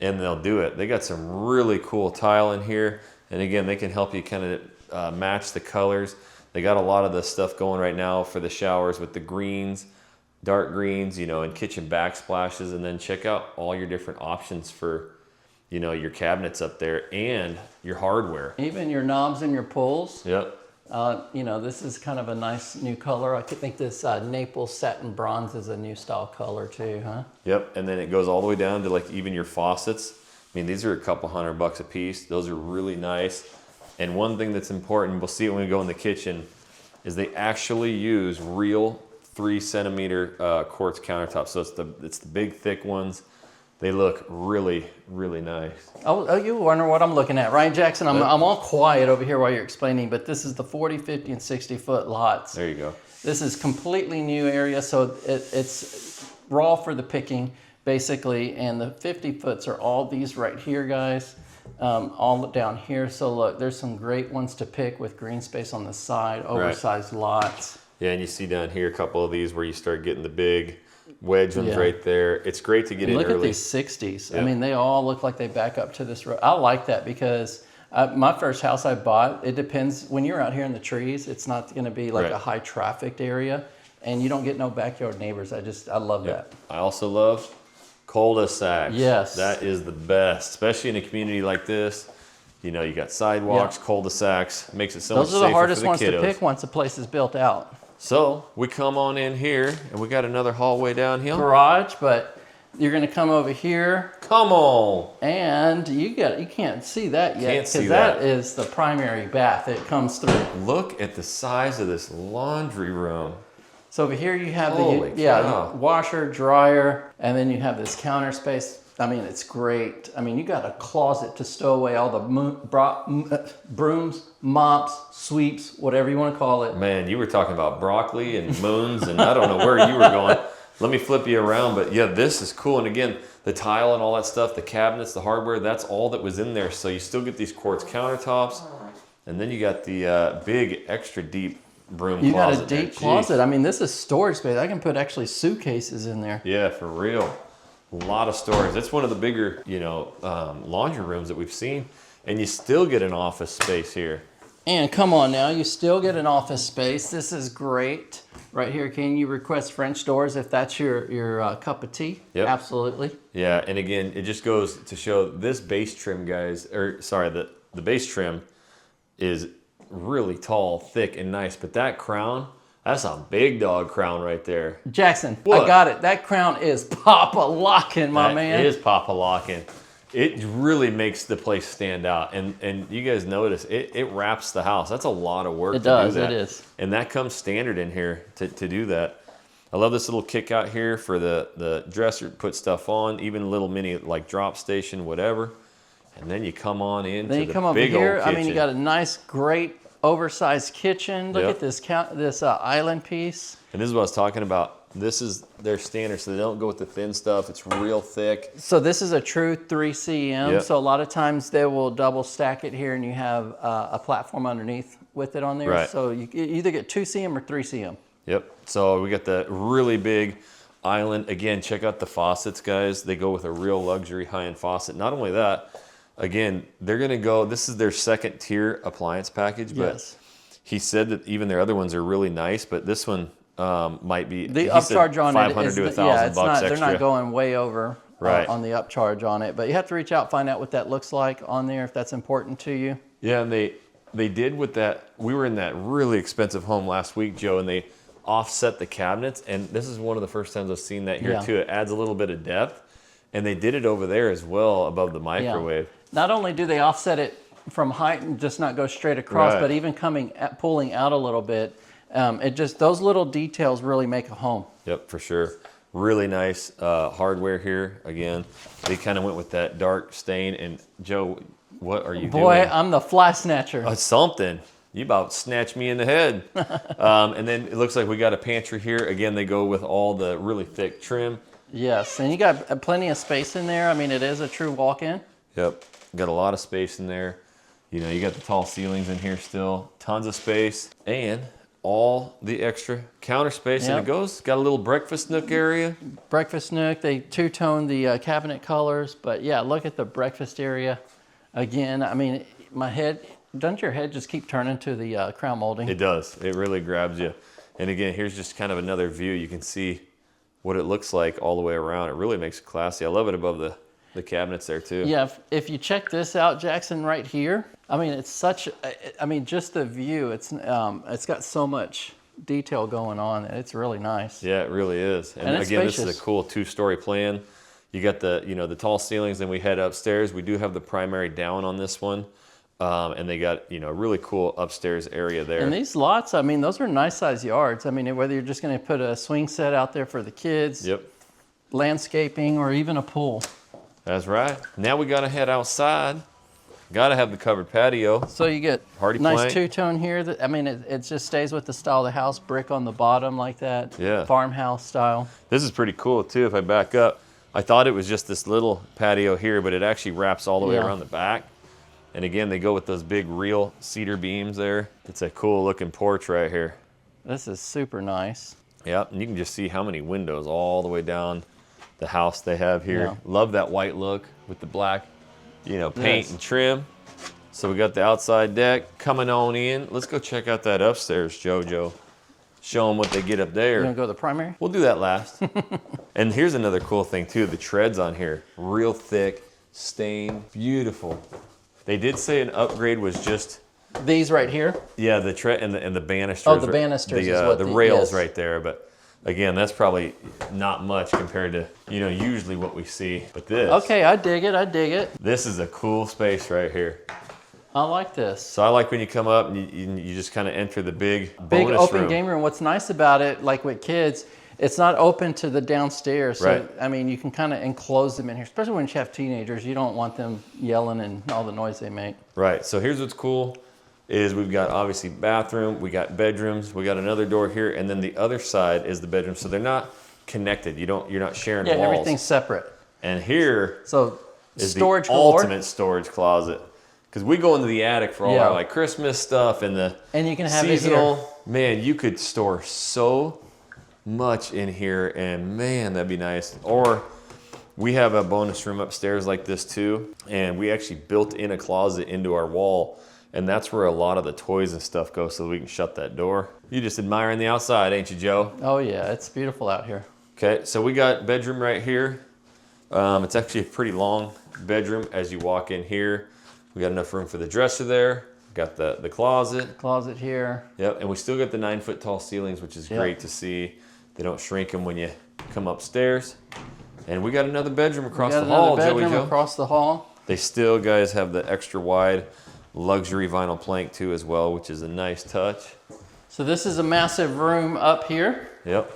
[SPEAKER 1] and they'll do it. They got some really cool tile in here. And again, they can help you kind of match the colors. They got a lot of the stuff going right now for the showers with the greens, dark greens, you know, and kitchen backsplashes. And then check out all your different options for, you know, your cabinets up there and your hardware.
[SPEAKER 2] Even your knobs and your pulls.
[SPEAKER 1] Yep.
[SPEAKER 2] You know, this is kind of a nice new color. I think this Naples satin bronze is a new style color too, huh?
[SPEAKER 1] Yep. And then it goes all the way down to like even your faucets. I mean, these are a couple $100 a piece. Those are really nice. And one thing that's important, we'll see it when we go in the kitchen, is they actually use real 3 centimeter quartz countertops. So it's the big thick ones. They look really, really nice.
[SPEAKER 2] Oh, you wonder what I'm looking at, right, Jackson? I'm all quiet over here while you're explaining, but this is the 40, 50, and 60 foot lots.
[SPEAKER 1] There you go.
[SPEAKER 2] This is completely new area, so it's raw for the picking, basically, and the 50 foots are all these right here, guys. All down here. So look, there's some great ones to pick with green space on the side, oversized lots.
[SPEAKER 1] Yeah, and you see down here a couple of these where you start getting the big wedge ones right there. It's great to get in early.
[SPEAKER 2] Look at these 60s. I mean, they all look like they back up to this road. I like that because my first house I bought, it depends. When you're out here in the trees, it's not going to be like a high trafficked area, and you don't get no backyard neighbors. I love that.
[SPEAKER 1] I also love cul-de-sacs.
[SPEAKER 2] Yes.
[SPEAKER 1] That is the best, especially in a community like this. You know, you got sidewalks, cul-de-sacs, makes it so much safer for the kiddos.
[SPEAKER 2] Those are the hardest ones to pick once a place is built out.
[SPEAKER 1] So we come on in here and we got another hallway downhill.
[SPEAKER 2] Garage, but you're gonna come over here.
[SPEAKER 1] Come on.
[SPEAKER 2] And you can't see that yet.
[SPEAKER 1] Can't see
[SPEAKER 2] because that is the primary bath. It comes through.
[SPEAKER 1] Look at the size of this laundry room.
[SPEAKER 2] So over here you have the washer, dryer, and then you have this counter space. I mean, it's great. I mean, you got a closet to stow away all the brooms, mops, sweeps, whatever you want to call it.
[SPEAKER 1] Man, you were talking about broccoli and moons, and I don't know where you were going. Let me flip you around, but yeah, this is cool. And again, the tile and all that stuff, the cabinets, the hardware, that's all that was in there. So you still get these quartz countertops, and then you got the big, extra deep broom closet.
[SPEAKER 2] You got a deep closet. I mean, this is storage space. I can put actually suitcases in there.
[SPEAKER 1] Yeah, for real. A lot of storage. That's one of the bigger, you know, laundry rooms that we've seen. And you still get an office space here.
[SPEAKER 2] And come on now, you still get an office space. This is great. Right here, can you request French doors if that's your cup of tea?
[SPEAKER 1] Yep.
[SPEAKER 2] Absolutely.
[SPEAKER 1] Yeah, and again, it just goes to show this base trim, guys, the base trim is really tall, thick, and nice. But that crown, that's a big dog crown right there.
[SPEAKER 2] Jackson,
[SPEAKER 1] what?
[SPEAKER 2] I got it. That crown is pop-a-locking, my man.
[SPEAKER 1] It is pop-a-locking. It really makes the place stand out. And you guys notice, it wraps the house. That's a lot of work to do that.
[SPEAKER 2] It is.
[SPEAKER 1] And that comes standard in here to do that. I love this little kick out here for the dresser to put stuff on, even a little mini like drop station, whatever. And then you come on into
[SPEAKER 2] Then you
[SPEAKER 1] the
[SPEAKER 2] come over
[SPEAKER 1] big
[SPEAKER 2] here.
[SPEAKER 1] old
[SPEAKER 2] I mean, you
[SPEAKER 1] kitchen.
[SPEAKER 2] got a nice, great, oversized kitchen. Look
[SPEAKER 1] Yep.
[SPEAKER 2] at this island piece.
[SPEAKER 1] And this is what I was talking about. This is their standard, so they don't go with the thin stuff. It's real thick.
[SPEAKER 2] So this is a true 3 cm.
[SPEAKER 1] Yep.
[SPEAKER 2] So a lot of times they will double stack it here, and you have a platform underneath with it on there.
[SPEAKER 1] Right.
[SPEAKER 2] So you either get 2 cm or 3 cm.
[SPEAKER 1] Yep. So we got the really big island. Again, check out the faucets, guys. They go with a real luxury high-end faucet. Not only that, again, they're gonna go, this is their second tier appliance package, but
[SPEAKER 2] Yes.
[SPEAKER 1] he said that even their other ones are really nice, but this one might be
[SPEAKER 2] The
[SPEAKER 1] he said
[SPEAKER 2] upcharge on it
[SPEAKER 1] 500
[SPEAKER 2] is
[SPEAKER 1] to
[SPEAKER 2] yeah,
[SPEAKER 1] $1,000
[SPEAKER 2] it's not,
[SPEAKER 1] extra.
[SPEAKER 2] they're not going way over
[SPEAKER 1] Right.
[SPEAKER 2] on the upcharge on it, but you have to reach out, find out what that looks like on there if that's important to you.
[SPEAKER 1] Yeah, and they did with that. We were in that really expensive home last week, Joe, and they offset the cabinets, and this is one of the first times I've seen that here
[SPEAKER 2] Yeah.
[SPEAKER 1] too. It adds a little bit of depth, and they did it over there as well above the microwave.
[SPEAKER 2] Not only do they offset it from height and just not go straight across,
[SPEAKER 1] Right.
[SPEAKER 2] but even pulling out a little bit, it just, those little details really make a home.
[SPEAKER 1] Yep, for sure. Really nice hardware here. Again, they kind of went with that dark stain. And Joe, what are you
[SPEAKER 2] Boy,
[SPEAKER 1] doing?
[SPEAKER 2] I'm the fly snatcher.
[SPEAKER 1] Something. You about snatched me in the head. And then it looks like we got a pantry here. Again, they go with all the really thick trim.
[SPEAKER 2] Yes, and you got plenty of space in there. I mean, it is a true walk-in.
[SPEAKER 1] Yep, got a lot of space in there. You know, you got the tall ceilings in here still. Tons of space. And all the extra counter space. And
[SPEAKER 2] Yep.
[SPEAKER 1] it got a little breakfast nook area.
[SPEAKER 2] Breakfast nook, they two-tone the cabinet colors, but yeah, look at the breakfast area. Again, I mean, doesn't your head just keep turning to the crown molding?
[SPEAKER 1] It does. It really grabs you. And again, here's just kind of another view. You can see what it looks like all the way around. It really makes it classy. I love it above the cabinets there too.
[SPEAKER 2] Yeah, if you check this out, Jackson, right here, I mean, it's such, I mean, just the view, it's got so much detail going on. It's really nice.
[SPEAKER 1] Yeah, it really is. And
[SPEAKER 2] it's
[SPEAKER 1] again, this is
[SPEAKER 2] spacious.
[SPEAKER 1] a cool 2-story plan. You got the tall ceilings, then we head upstairs. We do have the primary down on this one. And they got, a really cool upstairs area there.
[SPEAKER 2] And these lots, I mean, those are nice size yards. I mean, whether you're just going to put a swing set out there for the kids,
[SPEAKER 1] Yep,
[SPEAKER 2] landscaping, or even a pool.
[SPEAKER 1] that's right. Now we got to head outside. Got to have the covered patio.
[SPEAKER 2] So you get
[SPEAKER 1] Hardy
[SPEAKER 2] nice
[SPEAKER 1] plank.
[SPEAKER 2] two-tone here. I mean, it just stays with the style of the house, brick on the bottom like that.
[SPEAKER 1] Yeah.
[SPEAKER 2] Farmhouse style.
[SPEAKER 1] This is pretty cool too. If I back up, I thought it was just this little patio here, but it actually wraps all the way
[SPEAKER 2] Yeah.
[SPEAKER 1] around the back. And again, they go with those big real cedar beams there. It's a cool looking porch right here.
[SPEAKER 2] This is super nice.
[SPEAKER 1] Yep, and you can just see how many windows all the way down the house they have here.
[SPEAKER 2] Yeah.
[SPEAKER 1] Love that white look with the black, paint
[SPEAKER 2] Yes.
[SPEAKER 1] and trim. So we got the outside deck coming on in. Let's go check out that upstairs, JoJo. Show them what they get up there.
[SPEAKER 2] You want to go to the primary?
[SPEAKER 1] We'll do that last. And here's another cool thing too, the treads on here. Real thick, stained, beautiful. They did say an upgrade was just,
[SPEAKER 2] These right here.
[SPEAKER 1] yeah, the tread and the banisters.
[SPEAKER 2] Oh, the banisters is what
[SPEAKER 1] the
[SPEAKER 2] the-
[SPEAKER 1] rails
[SPEAKER 2] yes.
[SPEAKER 1] right there. But again, that's probably not much compared to, usually what we see. But this,
[SPEAKER 2] Okay, I dig it. I dig it.
[SPEAKER 1] this is a cool space right here.
[SPEAKER 2] I like this.
[SPEAKER 1] So I like when you come up and you just kind of enter the big
[SPEAKER 2] Big
[SPEAKER 1] bonus
[SPEAKER 2] open
[SPEAKER 1] room.
[SPEAKER 2] game room. What's nice about it, like with kids, it's not open to the downstairs. So,
[SPEAKER 1] Right.
[SPEAKER 2] I mean, you can kind of enclose them in here, especially when you have teenagers. You don't want them yelling and all the noise they make.
[SPEAKER 1] Right, so here's what's cool is we've got obviously bathroom, we got bedrooms, we got another door here, and then the other side is the bedroom. So they're not connected. You're not sharing
[SPEAKER 2] Yeah,
[SPEAKER 1] walls.
[SPEAKER 2] everything's separate.
[SPEAKER 1] And here
[SPEAKER 2] So
[SPEAKER 1] is
[SPEAKER 2] storage
[SPEAKER 1] the
[SPEAKER 2] galore.
[SPEAKER 1] ultimate storage closet. Because we go into the attic for all
[SPEAKER 2] Yeah.
[SPEAKER 1] our like Christmas stuff and the
[SPEAKER 2] And you can have
[SPEAKER 1] seasonal.
[SPEAKER 2] it here.
[SPEAKER 1] Man, you could store so much in here, and man, that'd be nice. Or we have a bonus room upstairs like this too, and we actually built in a closet into our wall, and that's where a lot of the toys and stuff go, so we can shut that door. You just admiring the outside, ain't you, Joe?
[SPEAKER 2] Oh yeah, it's beautiful out here.
[SPEAKER 1] Okay, so we got bedroom right here. It's actually a pretty long bedroom as you walk in here. We got enough room for the dresser there. Got the closet.
[SPEAKER 2] Closet here.
[SPEAKER 1] Yep, and we still got the 9-foot tall ceilings, which is
[SPEAKER 2] Yep.
[SPEAKER 1] great to see. They don't shrink them when you come upstairs. And we got another bedroom across
[SPEAKER 2] We got
[SPEAKER 1] the hall,
[SPEAKER 2] another
[SPEAKER 1] Joey
[SPEAKER 2] bedroom
[SPEAKER 1] Joe.
[SPEAKER 2] across the hall.
[SPEAKER 1] They still, guys, have the extra wide luxury vinyl plank too as well, which is a nice touch.
[SPEAKER 2] So this is a massive room up here.
[SPEAKER 1] Yep.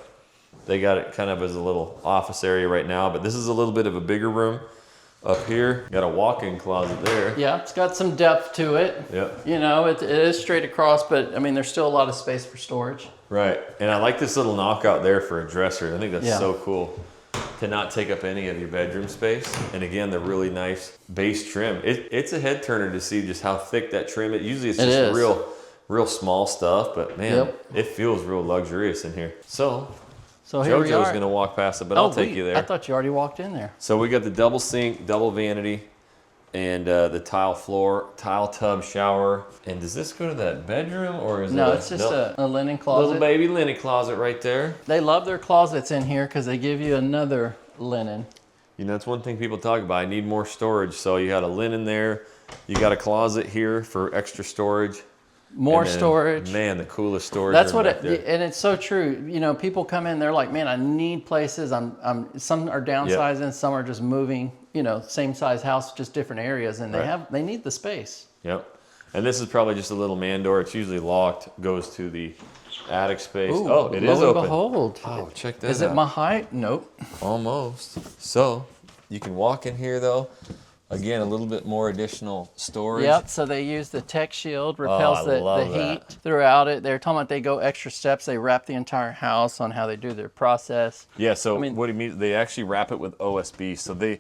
[SPEAKER 1] They got it kind of as a little office area right now, but this is a little bit of a bigger room. Up here, got a walk-in closet there.
[SPEAKER 2] Yeah, it's got some depth to it.
[SPEAKER 1] Yep.
[SPEAKER 2] You know, it is straight across, but I mean, there's still a lot of space for storage.
[SPEAKER 1] Right, and I like this little knockout there for a dresser. I think that's
[SPEAKER 2] Yeah.
[SPEAKER 1] so cool to not take up any of your bedroom space. And again, the really nice base trim. It's a head turner to see just how thick that trim is. Usually it's just real small stuff, but man, it feels real luxurious in here. So
[SPEAKER 2] here we
[SPEAKER 1] JoJo's
[SPEAKER 2] are.
[SPEAKER 1] gonna walk past it, but I'll take you there.
[SPEAKER 2] I thought you already walked in there.
[SPEAKER 1] So we got the double sink, double vanity, and the tile floor, tile tub shower. And does this go to that bedroom or is
[SPEAKER 2] No,
[SPEAKER 1] it?
[SPEAKER 2] it's just a linen closet.
[SPEAKER 1] Little baby linen closet right there.
[SPEAKER 2] They love their closets in here because they give you another linen.
[SPEAKER 1] You know, that's one thing people talk about. I need more storage. So you got a linen there. You got a closet here for extra storage.
[SPEAKER 2] More storage.
[SPEAKER 1] Man, the coolest storage.
[SPEAKER 2] That's
[SPEAKER 1] room
[SPEAKER 2] what
[SPEAKER 1] right there.
[SPEAKER 2] and it's so true. You know, people come in, they're like, man, I need places. Some are downsizing, some are just moving, you know, same size house, just different areas, and they need the space.
[SPEAKER 1] Yep. And this is probably just a little man door. It's usually locked, goes to the attic space.
[SPEAKER 2] Ooh,
[SPEAKER 1] oh, it is
[SPEAKER 2] lo and
[SPEAKER 1] open.
[SPEAKER 2] behold.
[SPEAKER 1] Oh, check that out.
[SPEAKER 2] Is it my height? Nope.
[SPEAKER 1] Almost. So you can walk in here though. Again, a little bit more additional storage.
[SPEAKER 2] Yep, so they use the Tech Shield, repels the
[SPEAKER 1] love
[SPEAKER 2] heat
[SPEAKER 1] that.
[SPEAKER 2] throughout it. They're talking about they go extra steps. They wrap the entire house on how they do their process.
[SPEAKER 1] Yeah, so
[SPEAKER 2] I mean,
[SPEAKER 1] what he means, they actually wrap it with OSB. So they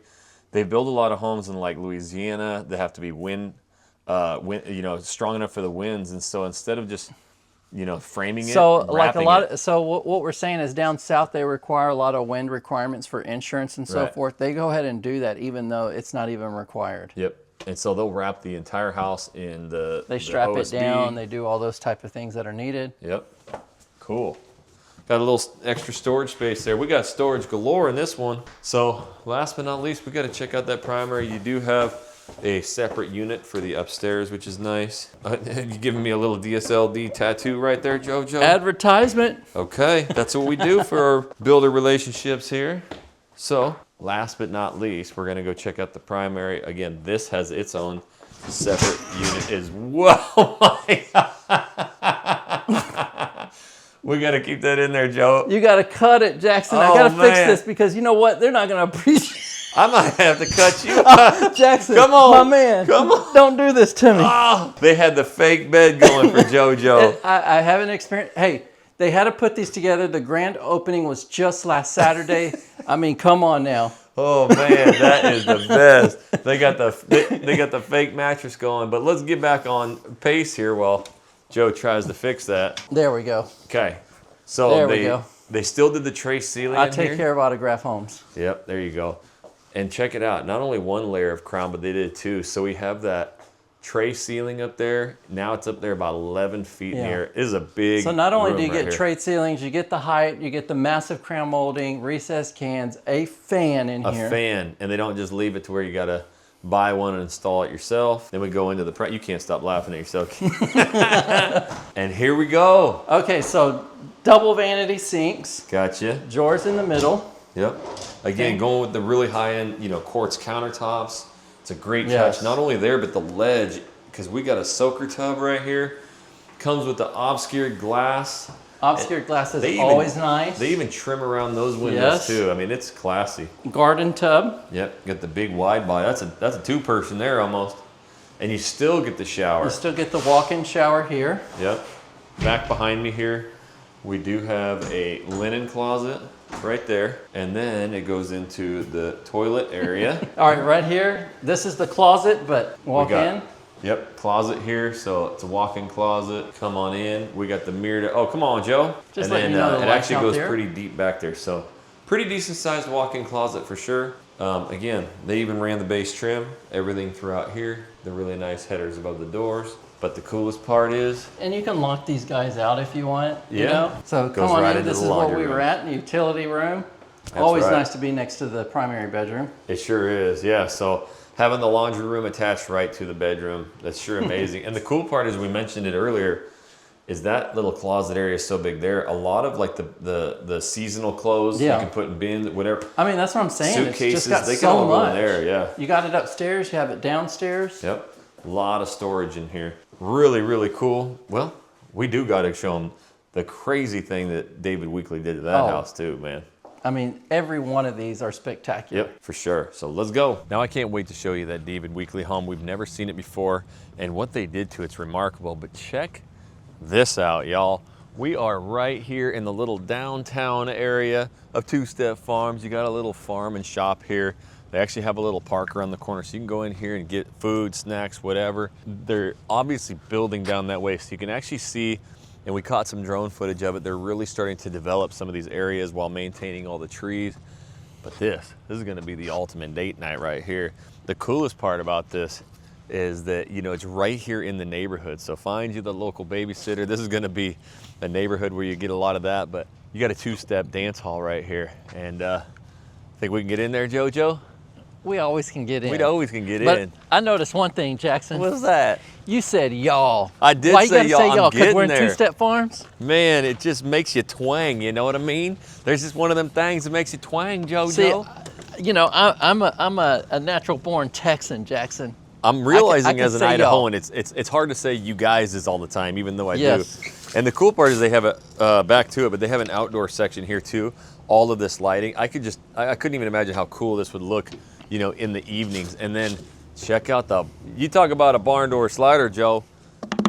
[SPEAKER 1] build a lot of homes in like Louisiana that have to be wind, you know, strong enough for the winds. And so instead of just, you know, framing it,
[SPEAKER 2] so like what we're saying is down south they require a lot of wind requirements for insurance and so forth. They go ahead and do that even though it's not even required.
[SPEAKER 1] Yep. And so they'll wrap the entire house in
[SPEAKER 2] they strap
[SPEAKER 1] the
[SPEAKER 2] it
[SPEAKER 1] OSB.
[SPEAKER 2] down. They do all those type of things that are needed.
[SPEAKER 1] Yep. Cool. Got a little extra storage space there. We got storage galore in this one. So last but not least, we got to check out that primary. You do have a separate unit for the upstairs, which is nice. You giving me a little DSLD tattoo right there, JoJo?
[SPEAKER 2] Advertisement.
[SPEAKER 1] Okay, that's what we do for our builder relationships here. So last but not least, we're gonna go check out the primary. Again, this has its own separate unit as well. My God. We gotta keep that in there, Joe.
[SPEAKER 2] You got to cut it, Jackson. I
[SPEAKER 1] Oh,
[SPEAKER 2] got to fix
[SPEAKER 1] man.
[SPEAKER 2] this because you know what? They're not going to appreciate.
[SPEAKER 1] I might have to cut you.
[SPEAKER 2] Jackson,
[SPEAKER 1] Come on,
[SPEAKER 2] my man.
[SPEAKER 1] come on.
[SPEAKER 2] Don't do this to me.
[SPEAKER 1] Oh, they had the fake bed going for JoJo.
[SPEAKER 2] I haven't experienced. Hey, they had to put these together. The grand opening was just last Saturday. I mean, come on now.
[SPEAKER 1] Oh man, that is the best. They got the fake mattress going. But let's get back on pace here while Joe tries to fix that.
[SPEAKER 2] There we go.
[SPEAKER 1] Okay, so
[SPEAKER 2] There we go.
[SPEAKER 1] they still did the tray ceiling.
[SPEAKER 2] I
[SPEAKER 1] in
[SPEAKER 2] take
[SPEAKER 1] here.
[SPEAKER 2] care of Autograph Homes.
[SPEAKER 1] Yep, there you go. And check it out. Not only one layer of crown, but they did two. So we have that tray ceiling up there. Now it's up there about 11 feet in the air. It is a big
[SPEAKER 2] So not only do you
[SPEAKER 1] room right
[SPEAKER 2] get
[SPEAKER 1] here.
[SPEAKER 2] trade ceilings, you get the height, you get the massive crown molding, recessed cans, a fan in here.
[SPEAKER 1] A fan, and they don't just leave it to where you gotta buy one and install it yourself. Then we go into the you can't stop laughing at yourself. And here we go.
[SPEAKER 2] Okay, so double vanity sinks,
[SPEAKER 1] Gotcha.
[SPEAKER 2] drawers in the middle.
[SPEAKER 1] Yep. Again, going with the really high-end, you know, quartz countertops. It's a great
[SPEAKER 2] Yes.
[SPEAKER 1] touch. Not only there, but the ledge, because we got a soaker tub right here. Comes with the obscured glass.
[SPEAKER 2] Obscured glass is
[SPEAKER 1] They even-
[SPEAKER 2] always nice.
[SPEAKER 1] They even trim around those windows
[SPEAKER 2] Yes.
[SPEAKER 1] too. I mean, it's classy.
[SPEAKER 2] Garden tub.
[SPEAKER 1] Yep. Got the big wide body. That's a two-person there almost. And you still get the shower.
[SPEAKER 2] You still get the walk-in shower here.
[SPEAKER 1] Yep. Back behind me here, we do have a linen closet right there. And then it goes into the toilet area.
[SPEAKER 2] All right, right here, this is the closet, but walk in.
[SPEAKER 1] Yep, closet here. So it's a walk-in closet. Come on in. We got the mirror. Oh, come on, Joe.
[SPEAKER 2] Just
[SPEAKER 1] and
[SPEAKER 2] letting
[SPEAKER 1] then
[SPEAKER 2] you know the
[SPEAKER 1] it
[SPEAKER 2] lights
[SPEAKER 1] actually
[SPEAKER 2] out
[SPEAKER 1] goes
[SPEAKER 2] there.
[SPEAKER 1] pretty deep back there. So pretty decent sized walk-in closet for sure. Again, they even ran the base trim, everything throughout here. The really nice headers above the doors. But the coolest part is,
[SPEAKER 2] And you can lock these guys out if you want, you
[SPEAKER 1] Yeah.
[SPEAKER 2] know? So
[SPEAKER 1] Goes
[SPEAKER 2] come on
[SPEAKER 1] right
[SPEAKER 2] in,
[SPEAKER 1] into
[SPEAKER 2] this
[SPEAKER 1] the
[SPEAKER 2] is where
[SPEAKER 1] laundry
[SPEAKER 2] we were
[SPEAKER 1] room.
[SPEAKER 2] at, in the utility room.
[SPEAKER 1] That's
[SPEAKER 2] Always
[SPEAKER 1] right.
[SPEAKER 2] nice to be next to the primary bedroom.
[SPEAKER 1] it sure is, yeah. So having the laundry room attached right to the bedroom, that's sure amazing. And the cool part is, we mentioned it earlier, is that little closet area is so big there. A lot of like the seasonal clothes
[SPEAKER 2] Yeah.
[SPEAKER 1] you can put in bins, whatever.
[SPEAKER 2] I mean, that's what I'm saying.
[SPEAKER 1] Suitcases,
[SPEAKER 2] it's just got
[SPEAKER 1] they can
[SPEAKER 2] so
[SPEAKER 1] all go
[SPEAKER 2] much.
[SPEAKER 1] in there, yeah.
[SPEAKER 2] You got it upstairs, you have it downstairs.
[SPEAKER 1] Yep, a lot of storage in here. Really, really cool. Well, we do got to show them the crazy thing that David Weekley did to that
[SPEAKER 2] Oh.
[SPEAKER 1] house too, man.
[SPEAKER 2] I mean, every one of these are spectacular.
[SPEAKER 1] Yep, for sure. So let's go. Now I can't wait to show you that David Weekly home. We've never seen it before, and what they did to it's remarkable. But check this out, y'all. We are right here in the little downtown area of Two Step Farms. You got a little farm and shop here. They actually have a little park around the corner, so you can go in here and get food, snacks, whatever. They're obviously building down that way, so you can actually see, and we caught some drone footage of it, they're really starting to develop some of these areas while maintaining all the trees. But this is gonna be the ultimate date night right here. The coolest part about this is that, you know, it's right here in the neighborhood. So find you the local babysitter. This is gonna be a neighborhood where you get a lot of that, but you got a two-step dance hall right here. And think we can get in there, JoJo?
[SPEAKER 2] We always can get in.
[SPEAKER 1] We always can get
[SPEAKER 2] but
[SPEAKER 1] in.
[SPEAKER 2] I noticed one thing, Jackson.
[SPEAKER 1] What's that?
[SPEAKER 2] You said y'all.
[SPEAKER 1] I did
[SPEAKER 2] Why
[SPEAKER 1] say
[SPEAKER 2] you
[SPEAKER 1] y'all.
[SPEAKER 2] gotta say y'all? Because we're in
[SPEAKER 1] there.
[SPEAKER 2] Two Step Farms?
[SPEAKER 1] Man, it just makes you twang, you know what I mean? There's just one of them things that makes you twang, JoJo.
[SPEAKER 2] See, you know, I'm a natural born Texan, Jackson.
[SPEAKER 1] I'm realizing
[SPEAKER 2] I can
[SPEAKER 1] as an
[SPEAKER 2] say y'all.
[SPEAKER 1] Idahoan, it's hard to say you guys is all the time, even though I
[SPEAKER 2] Yes.
[SPEAKER 1] do. And the cool part is they have a, back to it, but they have an outdoor section here too. All of this lighting, I couldn't even imagine how cool this would look, you know, in the evenings. And then check out you talk about a barn door slider, Joe.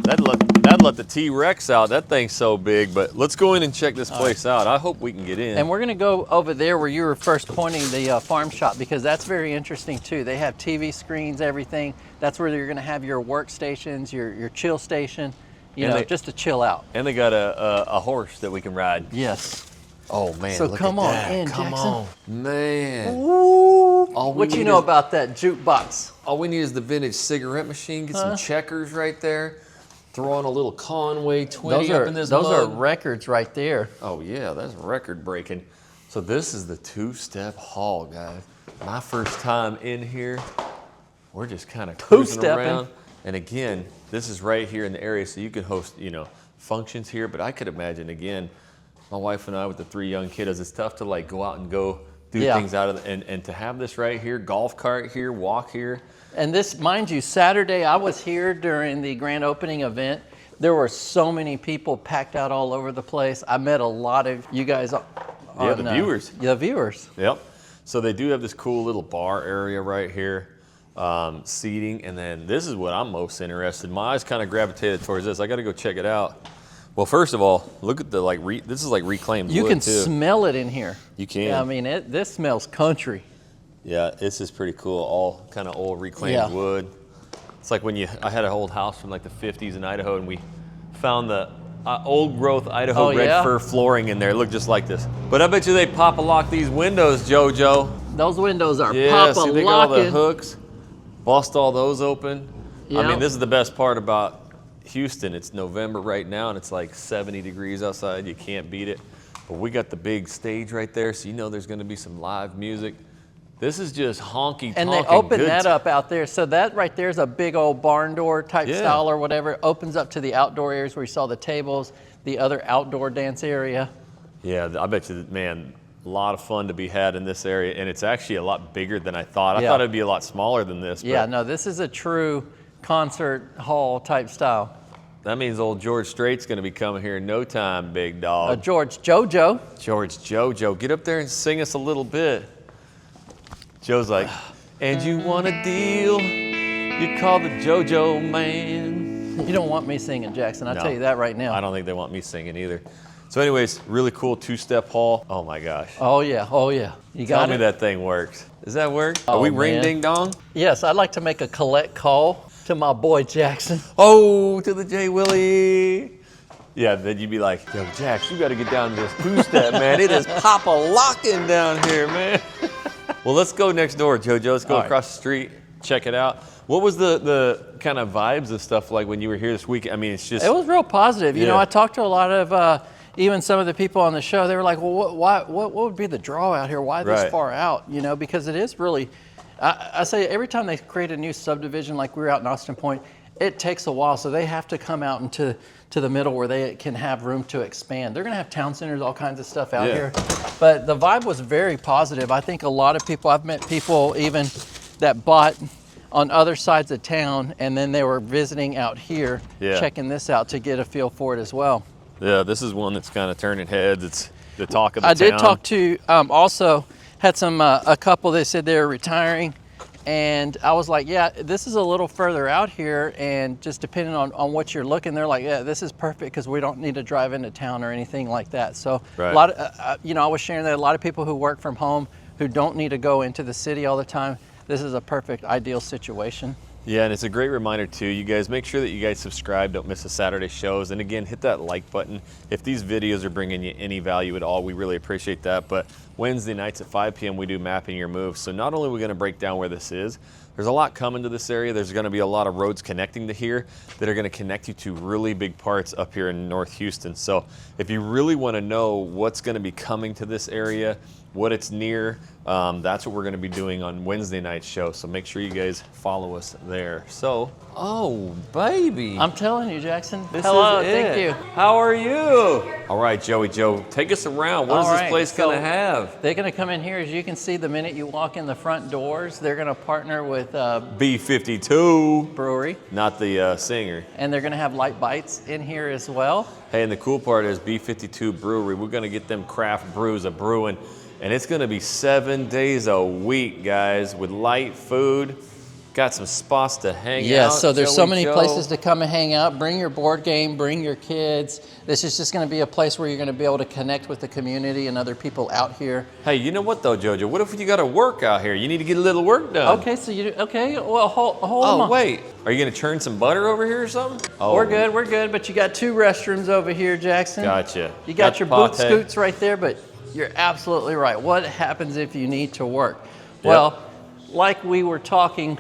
[SPEAKER 1] That'd let the T-Rex out. That thing's so big, but let's go in and check this place out. I hope we can get in.
[SPEAKER 2] And we're gonna go over there where you were first pointing the farm shop, because that's very interesting too. They have TV screens, everything. That's where you're gonna have your workstations, your chill station, you know, just to chill out.
[SPEAKER 1] And they got a horse that we can ride.
[SPEAKER 2] Yes.
[SPEAKER 1] Oh man,
[SPEAKER 2] So
[SPEAKER 1] look
[SPEAKER 2] come
[SPEAKER 1] at
[SPEAKER 2] on
[SPEAKER 1] that.
[SPEAKER 2] in,
[SPEAKER 1] Come
[SPEAKER 2] Jackson.
[SPEAKER 1] on. Man.
[SPEAKER 2] Ooh.
[SPEAKER 1] All we
[SPEAKER 2] What you
[SPEAKER 1] need
[SPEAKER 2] know
[SPEAKER 1] is-
[SPEAKER 2] about that jukebox?
[SPEAKER 1] All we need is the vintage cigarette machine, get some checkers right there, throw on a little Conway 20 up in this
[SPEAKER 2] Those are
[SPEAKER 1] mug.
[SPEAKER 2] records right there.
[SPEAKER 1] Oh yeah, that's record breaking. So this is the two-step hall, guys. My first time in here. We're just kind of cruising
[SPEAKER 2] Two-stepping.
[SPEAKER 1] around. And again, this is right here in the area, so you can host, you know, functions here. But I could imagine, again, my wife and I with the 3 young kiddos, it's tough to like go out and go do things out of and to have this right here, golf cart here, walk here.
[SPEAKER 2] And this, mind you, Saturday, I was here during the grand opening event. There were so many people packed out all over the place. I met a lot of you guys on,
[SPEAKER 1] the viewers.
[SPEAKER 2] The viewers.
[SPEAKER 1] Yep. So they do have this cool little bar area right here, seating, and then this is what I'm most interested in. My eyes kind of gravitated towards this. I got to go check it out. Well, first of all, look at the this is like reclaimed
[SPEAKER 2] You
[SPEAKER 1] wood
[SPEAKER 2] can
[SPEAKER 1] too.
[SPEAKER 2] smell it in here.
[SPEAKER 1] You can.
[SPEAKER 2] Yeah, I mean, this smells country.
[SPEAKER 1] Yeah, this is pretty cool. All kind of old reclaimed wood. It's like when I had an old house from like the 50s in Idaho, and we found the old growth Idaho red fir flooring in there. It looked just like this. But I bet you they pop-a-lock these windows, JoJo.
[SPEAKER 2] Those windows are
[SPEAKER 1] Yeah, see they got all the
[SPEAKER 2] pop-a-locking.
[SPEAKER 1] hooks. Bust all those open. I
[SPEAKER 2] Yep.
[SPEAKER 1] mean, this is the best part about Houston. It's November right now, and it's like 70 degrees outside. You can't beat it. But we got the big stage right there, so you know there's going to be some live music. This is just honky-tonk.
[SPEAKER 2] And they open that up out there. So that right there is a big old barn door type style or whatever. It opens up to the outdoor areas where you saw the tables, the other outdoor dance area.
[SPEAKER 1] Yeah, I bet you, man, a lot of fun to be had in this area. And it's actually a lot bigger than I thought. I thought it'd be a lot smaller than this.
[SPEAKER 2] Yeah,
[SPEAKER 1] but
[SPEAKER 2] no, this is a true concert hall type style.
[SPEAKER 1] that means old George Strait's going to be coming here in no time, big dog.
[SPEAKER 2] George JoJo.
[SPEAKER 1] George JoJo, get up there and sing us a little bit. Joe's like, and you want a deal? You call the JoJo man.
[SPEAKER 2] You don't want me singing, Jackson. I'll
[SPEAKER 1] No,
[SPEAKER 2] tell you that right now.
[SPEAKER 1] I don't think they want me singing either. So anyways, really cool two-step hall. Oh my gosh.
[SPEAKER 2] Oh yeah, oh yeah. You got
[SPEAKER 1] Tell me
[SPEAKER 2] it?
[SPEAKER 1] that thing works. Does that work?
[SPEAKER 2] Oh,
[SPEAKER 1] Are we ring
[SPEAKER 2] man.
[SPEAKER 1] ding dong?
[SPEAKER 2] Yes, I'd like to make a collect call to my boy Jackson.
[SPEAKER 1] Oh, to the J Willie. Yeah, then you'd be like, yo, Jax, you got to get down to this two-step, man. It is pop-a-locking down here, man. Well, let's go next door, JoJo. Let's go across the street, check it out. What was the kind of vibes of stuff like when you were here this week? I mean, it's just...
[SPEAKER 2] It was real positive. You know,
[SPEAKER 1] Yeah.
[SPEAKER 2] I talked to a lot of, even some of the people on the show, they were like, well, what would be the draw out here? Why this
[SPEAKER 1] Right.
[SPEAKER 2] far out? You know, because it is really, I say every time they create a new subdivision, like we were out in Austin Point, it takes a while. So they have to come out into the middle where they can have room to expand. They're gonna have town centers, all kinds of stuff out here. But the vibe was very positive. I think a lot of people, I've met people even that bought on other sides of town, and then they were visiting out here, checking this out to get a feel for it as well.
[SPEAKER 1] Yeah, this is one that's kind of turning heads. the talk of the
[SPEAKER 2] I
[SPEAKER 1] town.
[SPEAKER 2] did talk to, also had some, a couple that said they were retiring. And I was like, yeah, this is a little further out here, and just depending on what you're looking, they're like, yeah, this is perfect because we don't need to drive into town or anything like that. So
[SPEAKER 1] right.
[SPEAKER 2] a lot of, you know, I was sharing that a lot of people who work from home who don't need to go into the city all the time, this is a perfect, ideal situation.
[SPEAKER 1] Yeah, and it's a great reminder too. You guys make sure that you guys subscribe, don't miss the Saturday shows. And again, hit that like button. If these videos are bringing you any value at all, we really appreciate that. But Wednesday nights at 5 p.m. we do Mapping Your Move. So not only are we gonna break down where this is, there's a lot coming to this area. There's gonna be a lot of roads connecting to here that are gonna connect you to really big parts up here in North Houston. So if you really wanna know what's gonna be coming to this area, what it's near, that's what we're gonna be doing on Wednesday night show. So make sure you guys follow us there. So, oh baby.
[SPEAKER 2] I'm telling you, Jackson.
[SPEAKER 1] This
[SPEAKER 2] Hello,
[SPEAKER 1] is
[SPEAKER 2] thank
[SPEAKER 1] it.
[SPEAKER 2] you.
[SPEAKER 1] How are you? All right, Joey Joe, take us around. What is this place gonna have?
[SPEAKER 2] They're gonna come in here, as you can see, the minute you walk in the front doors, they're gonna partner with
[SPEAKER 1] B52.
[SPEAKER 2] Brewery.
[SPEAKER 1] Not the singer.
[SPEAKER 2] And they're gonna have light bites in here as well.
[SPEAKER 1] Hey, and the cool part is B52 Brewery, we're gonna get them craft brews a brewing, and it's gonna be 7 days a week, guys, with light food. Got some spots to hang out.
[SPEAKER 2] Yes, so there's so
[SPEAKER 1] Joey
[SPEAKER 2] many
[SPEAKER 1] Joe.
[SPEAKER 2] places to come and hang out. Bring your board game, bring your kids. This is just gonna be a place where you're gonna be able to connect with the community and other people out here.
[SPEAKER 1] Hey, you know what though, Jojo? What if you gotta work out here? You need to get a little work done.
[SPEAKER 2] Okay, so you, okay, well, hold
[SPEAKER 1] Oh,
[SPEAKER 2] on.
[SPEAKER 1] wait. Are you gonna churn some butter over here or something? Oh,
[SPEAKER 2] We're good, but you got 2 restrooms over here, Jackson.
[SPEAKER 1] Gotcha.
[SPEAKER 2] You got your boot
[SPEAKER 1] pate.
[SPEAKER 2] scoots right there, but you're absolutely right. What happens if you need to work? Well, like we were talking,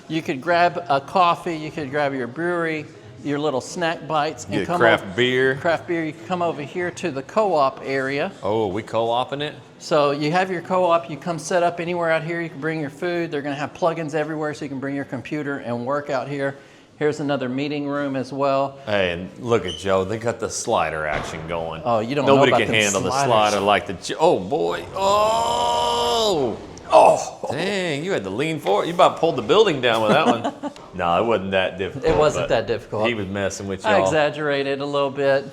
[SPEAKER 2] you could grab a coffee, you could grab your brewery, your little snack bites, and
[SPEAKER 1] Get
[SPEAKER 2] come
[SPEAKER 1] craft beer.
[SPEAKER 2] Craft beer, you can come over here to the co-op area.
[SPEAKER 1] Oh, we co-oping it?
[SPEAKER 2] So you have your co-op, you come set up anywhere out here, you can bring your food. They're gonna have plugins everywhere so you can bring your computer and work out here. Here's another meeting room as well.
[SPEAKER 1] Hey, and look at Joe, they got the slider action going.
[SPEAKER 2] Oh, you don't
[SPEAKER 1] Nobody
[SPEAKER 2] know about
[SPEAKER 1] can
[SPEAKER 2] them
[SPEAKER 1] handle the
[SPEAKER 2] sliders.
[SPEAKER 1] slider like the, oh boy, oh! Oh, dang, you had to lean forward. You about pulled the building down with that one. No, it wasn't that difficult.
[SPEAKER 2] It wasn't
[SPEAKER 1] but
[SPEAKER 2] that difficult.
[SPEAKER 1] He was messing with
[SPEAKER 2] I
[SPEAKER 1] y'all.
[SPEAKER 2] exaggerated a little bit.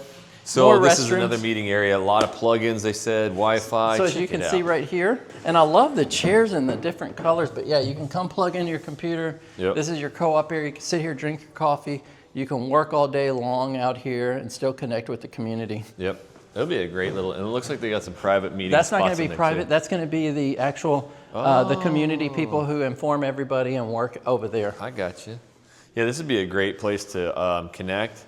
[SPEAKER 1] So
[SPEAKER 2] More
[SPEAKER 1] this is
[SPEAKER 2] restrooms.
[SPEAKER 1] another meeting area. A lot of plugins, they said, Wi-Fi.
[SPEAKER 2] So as
[SPEAKER 1] Check
[SPEAKER 2] you can
[SPEAKER 1] it
[SPEAKER 2] see
[SPEAKER 1] out.
[SPEAKER 2] right here, and I love the chairs and the different colors, but yeah, you can come plug in your computer.
[SPEAKER 1] Yep.
[SPEAKER 2] This is your co-op area. You can sit here, drink your coffee. You can work all day long out here and still connect with the community.
[SPEAKER 1] Yep, it'll be a great little, and it looks like they got some private meeting
[SPEAKER 2] That's not
[SPEAKER 1] spots
[SPEAKER 2] going to
[SPEAKER 1] in
[SPEAKER 2] be
[SPEAKER 1] there,
[SPEAKER 2] private.
[SPEAKER 1] too.
[SPEAKER 2] That's going to be the actual, the community people who inform everybody and work over there.
[SPEAKER 1] I got you. Yeah, this would be a great place to connect,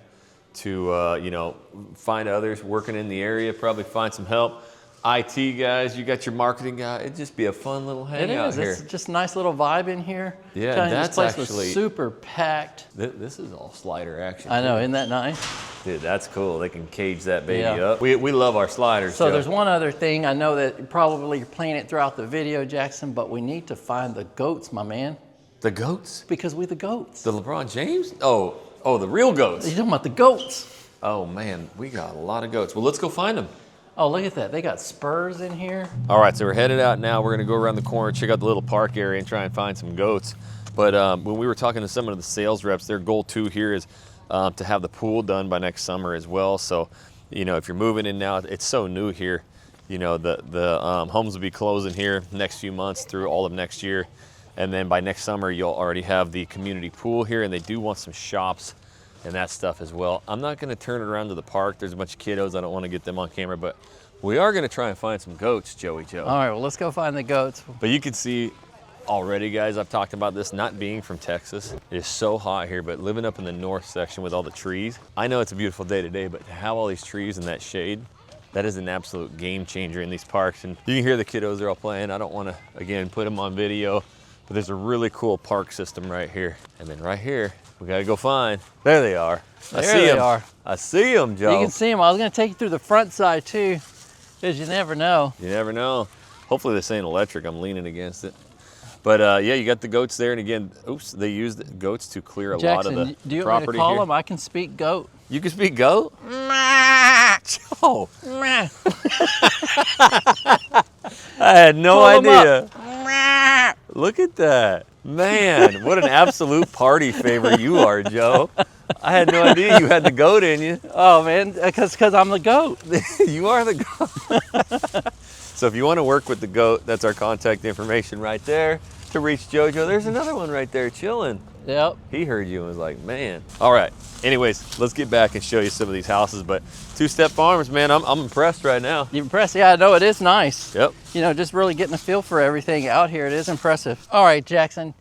[SPEAKER 1] to you know, find others working in the area, probably find some help. IT guys, you got your marketing guy. It'd just be a fun little hangout
[SPEAKER 2] It is.
[SPEAKER 1] here.
[SPEAKER 2] It's just a nice little vibe in here.
[SPEAKER 1] Yeah,
[SPEAKER 2] Telling you,
[SPEAKER 1] that's
[SPEAKER 2] this place
[SPEAKER 1] actually-
[SPEAKER 2] was super packed.
[SPEAKER 1] This is all slider action.
[SPEAKER 2] I know,
[SPEAKER 1] too.
[SPEAKER 2] isn't that nice?
[SPEAKER 1] Dude, that's cool. They can cage that baby
[SPEAKER 2] Yeah.
[SPEAKER 1] up. We love our sliders.
[SPEAKER 2] So
[SPEAKER 1] Joe.
[SPEAKER 2] there's one other thing. I know that probably you're playing it throughout the video, Jackson, but we need to find the goats, my man,
[SPEAKER 1] The goats?
[SPEAKER 2] because we the goats.
[SPEAKER 1] The LeBron James? Oh, the real goats.
[SPEAKER 2] You're talking about the goats.
[SPEAKER 1] Oh man, we got a lot of goats. Well, let's go find them.
[SPEAKER 2] Oh, look at that. They got spurs in here.
[SPEAKER 1] All right, so we're headed out now. We're gonna go around the corner, check out the little park area and try and find some goats. But when we were talking to some of the sales reps, their goal too here is to have the pool done by next summer as well. So, you know, if you're moving in now, it's so new here. You know, the homes will be closing here next few months through all of next year. And then by next summer, you'll already have the community pool here, and they do want some shops and that stuff as well. I'm not gonna turn it around to the park. There's a bunch of kiddos. I don't wanna get them on camera, but we are gonna try and find some goats, Joey Joe.
[SPEAKER 2] All right, well, let's go find the goats.
[SPEAKER 1] But you can see already, guys, I've talked about this, not being from Texas. It is so hot here, but living up in the north section with all the trees, I know it's a beautiful day today, but to have all these trees and that shade, that is an absolute game changer in these parks. And you can hear the kiddos, they're all playing. I don't wanna, again, put them on video, but there's a really cool park system right here. And then right here, we gotta go find, there they are. I
[SPEAKER 2] There
[SPEAKER 1] see
[SPEAKER 2] they
[SPEAKER 1] them.
[SPEAKER 2] are.
[SPEAKER 1] I see them, Joe.
[SPEAKER 2] You can see them. I was going to take you through the front side too, because you never know.
[SPEAKER 1] You never know. Hopefully this ain't electric. I'm leaning against it. But yeah, you got the goats there. And again, oops, they use the goats to clear a
[SPEAKER 2] Jackson,
[SPEAKER 1] lot of the
[SPEAKER 2] do you want me to
[SPEAKER 1] property
[SPEAKER 2] call
[SPEAKER 1] here.
[SPEAKER 2] them? I can speak goat.
[SPEAKER 1] You can speak goat? Joe,
[SPEAKER 2] Meh.
[SPEAKER 1] I had no
[SPEAKER 2] Pull 'em
[SPEAKER 1] idea.
[SPEAKER 2] up.
[SPEAKER 1] Look at that. Man, what an absolute party favor you are, Joe. I had no idea you had the goat in you.
[SPEAKER 2] Oh man, because I'm the goat.
[SPEAKER 1] You are the goat. So if you want to work with the goat, that's our contact information right there to reach JoJo. There's another one right there chilling.
[SPEAKER 2] Yep.
[SPEAKER 1] He heard you and was like, man. All right. Anyways, let's get back and show you some of these houses. But two-step farms, man, I'm impressed right now.
[SPEAKER 2] You impressed? Yeah, I know it is nice.
[SPEAKER 1] Yep.
[SPEAKER 2] You know, just really getting a feel for everything out here. It is impressive. All right, Jackson.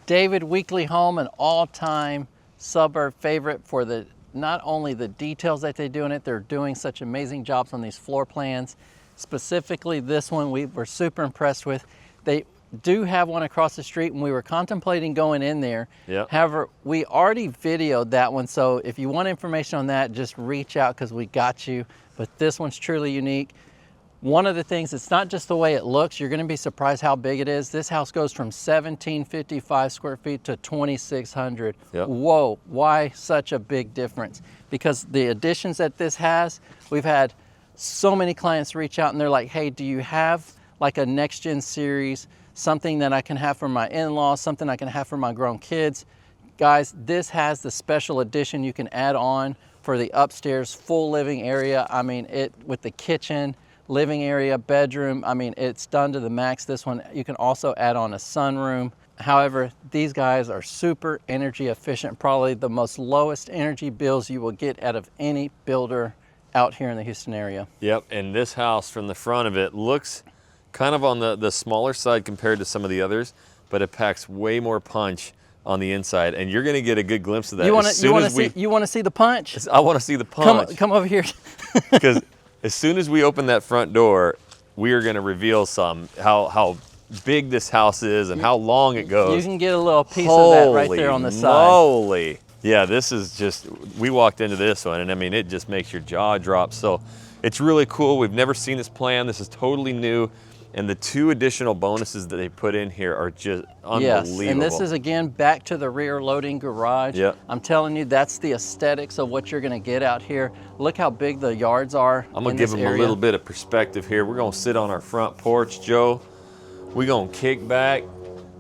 [SPEAKER 2] David Weekly Home, an all-time suburb favorite for the not only the details that they do in it, they're doing such amazing jobs on these floor plans. Specifically, this one we were super impressed with. They do have one across the street, and we were contemplating going in there.
[SPEAKER 1] Yep.
[SPEAKER 2] However, we already videoed that one, so if you want information on that, just reach out because we got you. But this one's truly unique. One of the things, it's not just the way it looks, you're gonna be surprised how big it is. This house goes from 1,755 square feet to 2,600.
[SPEAKER 1] Yep.
[SPEAKER 2] Whoa, why such a big difference? Because the additions that this has, we've had so many clients reach out and they're like, hey, do you have like a next gen series, something that I can have for my in-laws, something I can have for my grown kids? Guys, this has the special edition you can add on for the upstairs full living area. I mean, it with the kitchen, living area, bedroom, I mean, it's done to the max. This one, you can also add on a sunroom. However, these guys are super energy efficient, probably the most lowest energy bills you will get out of any builder out here in the Houston area.
[SPEAKER 1] Yep, and this house from the front of it looks kind of on the smaller side compared to some of the others, but it packs way more punch on the inside, and you're gonna get a good glimpse of that.
[SPEAKER 2] You want to see the punch?
[SPEAKER 1] I want to see the punch.
[SPEAKER 2] Come over here.
[SPEAKER 1] Because as soon as we open that front door, we are gonna reveal how big this house is and how long it goes.
[SPEAKER 2] You can get a little piece of that right there on the side.
[SPEAKER 1] Holy moly. Yeah, this is just, we walked into this one and I mean, it just makes your jaw drop. So it's really cool. We've never seen this plan. This is totally new. And the two additional bonuses that they put in here are just unbelievable.
[SPEAKER 2] Yes, and this is again back to the rear loading garage.
[SPEAKER 1] Yep.
[SPEAKER 2] I'm telling you, that's the aesthetics of what you're gonna get out here. Look how big the yards are.
[SPEAKER 1] I'm gonna give them a little bit of perspective here. We're gonna sit on our front porch, Joe. We're gonna kick back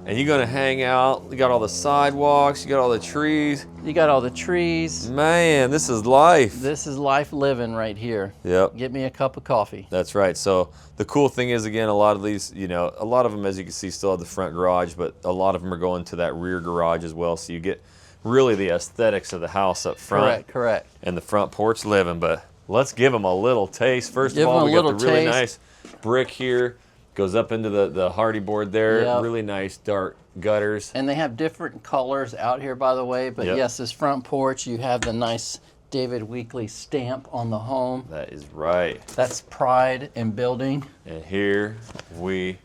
[SPEAKER 1] and you're gonna hang out. You got all the sidewalks, you got all the trees.
[SPEAKER 2] You got all the trees.
[SPEAKER 1] Man, this is life.
[SPEAKER 2] This is life living right here.
[SPEAKER 1] Yep.
[SPEAKER 2] Get me a cup of coffee.
[SPEAKER 1] That's right. So the cool thing is, again, a lot of these, you know, a lot of them, as you can see, still have the front garage, but a lot of them are going to that rear garage as well. So you get really the aesthetics of the house up front.
[SPEAKER 2] Correct.
[SPEAKER 1] And the front porch living. But let's give them a little taste. First
[SPEAKER 2] Give
[SPEAKER 1] of all,
[SPEAKER 2] them
[SPEAKER 1] we
[SPEAKER 2] a
[SPEAKER 1] got the
[SPEAKER 2] little
[SPEAKER 1] really
[SPEAKER 2] taste.
[SPEAKER 1] nice brick here. Goes up into the hardy board there.
[SPEAKER 2] Yep.
[SPEAKER 1] Really nice dark gutters.
[SPEAKER 2] And they have different colors out here, by the way. But
[SPEAKER 1] Yep.
[SPEAKER 2] yes, this front porch, you have the nice David Weekly stamp on the home.
[SPEAKER 1] That is right.
[SPEAKER 2] That's pride in building.
[SPEAKER 1] And here we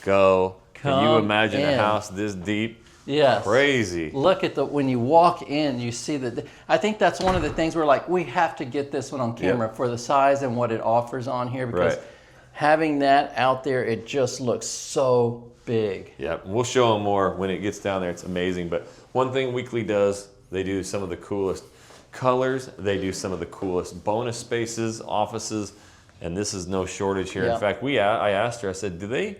[SPEAKER 1] go. Can you
[SPEAKER 2] Come
[SPEAKER 1] imagine
[SPEAKER 2] in.
[SPEAKER 1] a house this deep?
[SPEAKER 2] Yes.
[SPEAKER 1] Crazy.
[SPEAKER 2] Look at when you walk in, you see that. I think that's one of the things we're like, we have to get this one on camera for the size and what it offers on here, because
[SPEAKER 1] Right.
[SPEAKER 2] having that out there, it just looks so big.
[SPEAKER 1] Yeah, we'll show them more when it gets down there. It's amazing. But one thing Weekly does, they do some of the coolest colors. They do some of the coolest bonus spaces, offices, and this is no shortage here.
[SPEAKER 2] Yeah.
[SPEAKER 1] In fact, I asked her, I said, do they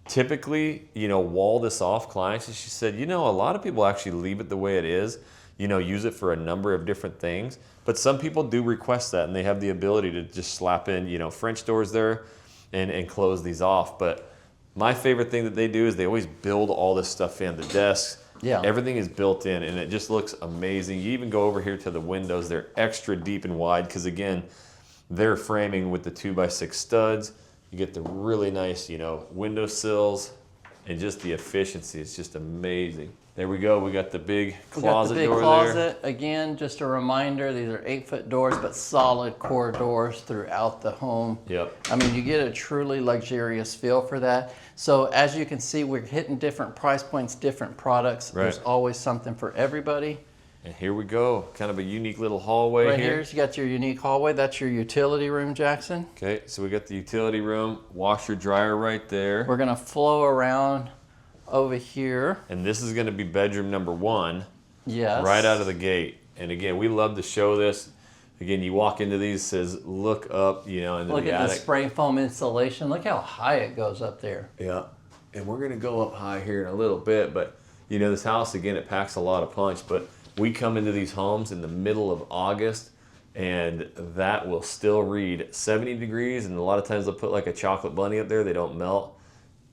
[SPEAKER 1] typically, you know, wall this off clients? And she said, you know, a lot of people actually leave it the way it is, you know, use it for a number of different things. But some people do request that, and they have the ability to just slap in, you know, French doors there and close these off. But my favorite thing that they do is they always build all this stuff in. The desks, everything is built in, and it just looks amazing. You even go over here to the windows. They're extra deep and wide because, again, they're framing with the 2x6 studs. You get the really nice, you know, window sills, and just the efficiency. It's just amazing. There we go. We got the big closet door there.
[SPEAKER 2] We got the big closet. Again, just a reminder, these are 8-foot doors, but solid core doors throughout the home.
[SPEAKER 1] Yep.
[SPEAKER 2] I mean, you get a truly luxurious feel for that. So as you can see, we're hitting different price points, different products.
[SPEAKER 1] Right.
[SPEAKER 2] There's always something for everybody.
[SPEAKER 1] And here we go. Kind of a unique little hallway
[SPEAKER 2] Right
[SPEAKER 1] here.
[SPEAKER 2] here, you got your unique hallway. That's your utility room, Jackson.
[SPEAKER 1] Okay, so we got the utility room, washer dryer right there.
[SPEAKER 2] We're gonna flow around over here.
[SPEAKER 1] And this is going to be bedroom number 1.
[SPEAKER 2] Yes.
[SPEAKER 1] Right out of the gate. And again, we love to show this. Again, you walk into these, says look up, you know, into
[SPEAKER 2] Look
[SPEAKER 1] the
[SPEAKER 2] at
[SPEAKER 1] attic.
[SPEAKER 2] the spray foam insulation. Look how high it goes up there.
[SPEAKER 1] Yeah. And we're going to go up high here in a little bit, but you know, this house, again, it packs a lot of punch, but We come into these homes in the middle of August, and that will still read 70 degrees, and a lot of times they'll put like a chocolate bunny up there. They don't melt.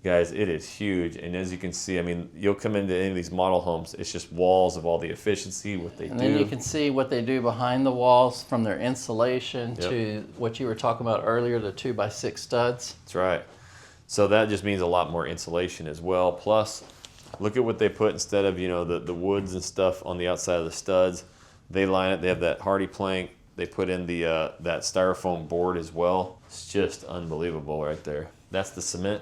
[SPEAKER 1] Guys, it is huge, and as you can see, I mean, you'll come into any of these model homes, it's just walls of all the efficiency, what they do.
[SPEAKER 2] And then you can see what they do behind the walls, from their insulation to what you were talking about earlier, the 2x6 studs.
[SPEAKER 1] That's right. So that just means a lot more insulation as well. Plus, look at what they put instead of, you know, the woods and stuff on the outside of the studs. They line it, they have that hardy plank. They put in the that styrofoam board as well. It's just unbelievable right there. That's the cement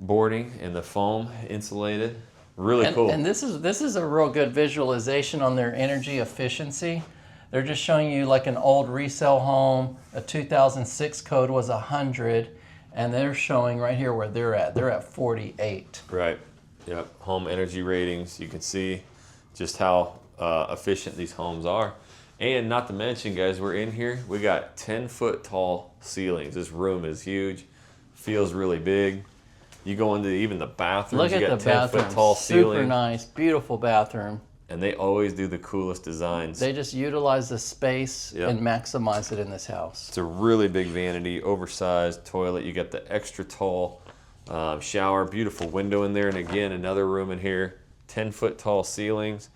[SPEAKER 1] boarding and the foam insulated. Really cool.
[SPEAKER 2] And this is a real good visualization on their energy efficiency. They're just showing you like an old resale home. A 2006 code was 100, and they're showing right here where they're at. They're at 48.
[SPEAKER 1] Right. Yep. Home energy ratings. You can see just how efficient these homes are. And not to mention, guys, we're in here. We got 10-foot tall ceilings. This room is huge. Feels really big. You go into even the bathrooms.
[SPEAKER 2] Look at the bathroom.
[SPEAKER 1] Tall ceiling.
[SPEAKER 2] Super nice, beautiful bathroom.
[SPEAKER 1] And they always do the coolest designs.
[SPEAKER 2] They just utilize the space and maximize it in this house.
[SPEAKER 1] It's a really big vanity, oversized toilet. You got the extra tall shower, beautiful window in there. And again, another room in here, 10-foot tall ceilings.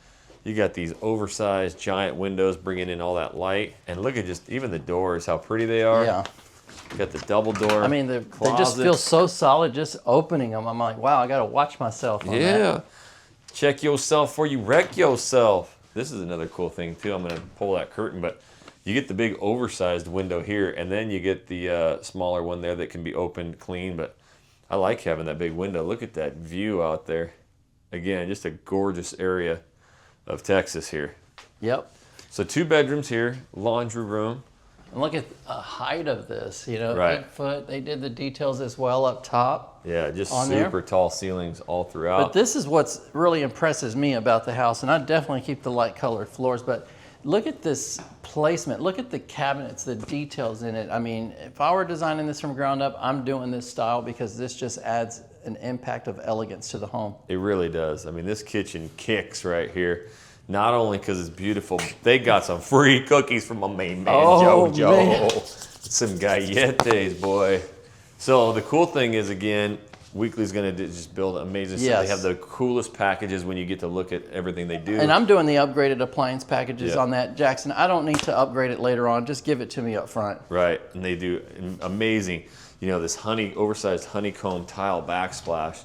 [SPEAKER 1] You got these oversized giant windows bringing in all that light. And look at just even the doors, how pretty they are.
[SPEAKER 2] Yeah.
[SPEAKER 1] You got the double door.
[SPEAKER 2] I mean, they just feel so solid just opening them. I'm like, wow, I got to watch myself on that.
[SPEAKER 1] Check yourself before you wreck yourself. This is another cool thing too. I'm gonna pull that curtain, but you get the big oversized window here, and then you get the smaller one there that can be opened clean. But I like having that big window. Look at that view out there. Again, just a gorgeous area of Texas here.
[SPEAKER 2] Yep.
[SPEAKER 1] So 2 bedrooms here, laundry room.
[SPEAKER 2] And look at the height of this, you know,
[SPEAKER 1] Right.
[SPEAKER 2] 8 foot. They did the details as well up top.
[SPEAKER 1] Yeah, just
[SPEAKER 2] on
[SPEAKER 1] super
[SPEAKER 2] there.
[SPEAKER 1] tall ceilings all throughout.
[SPEAKER 2] But this is what's really impresses me about the house, and I definitely keep the light colored floors, but look at this placement. Look at the cabinets, the details in it. I mean, if I were designing this from ground up, I'm doing this style because this just adds an impact of elegance to the home.
[SPEAKER 1] It really does. I mean, this kitchen kicks right here. Not only because it's beautiful, they got some free cookies from my main man, JoJo.
[SPEAKER 2] Man.
[SPEAKER 1] Some galletes, boy. So the cool thing is, again, Weekly's going to just build amazing stuff. They have the coolest packages when you get to look at everything they do.
[SPEAKER 2] And I'm doing the upgraded appliance packages
[SPEAKER 1] Yeah.
[SPEAKER 2] on that. Jackson, I don't need to upgrade it later on. Just give it to me up front.
[SPEAKER 1] Right, and they do amazing. You know, this oversized honeycomb tile backsplash.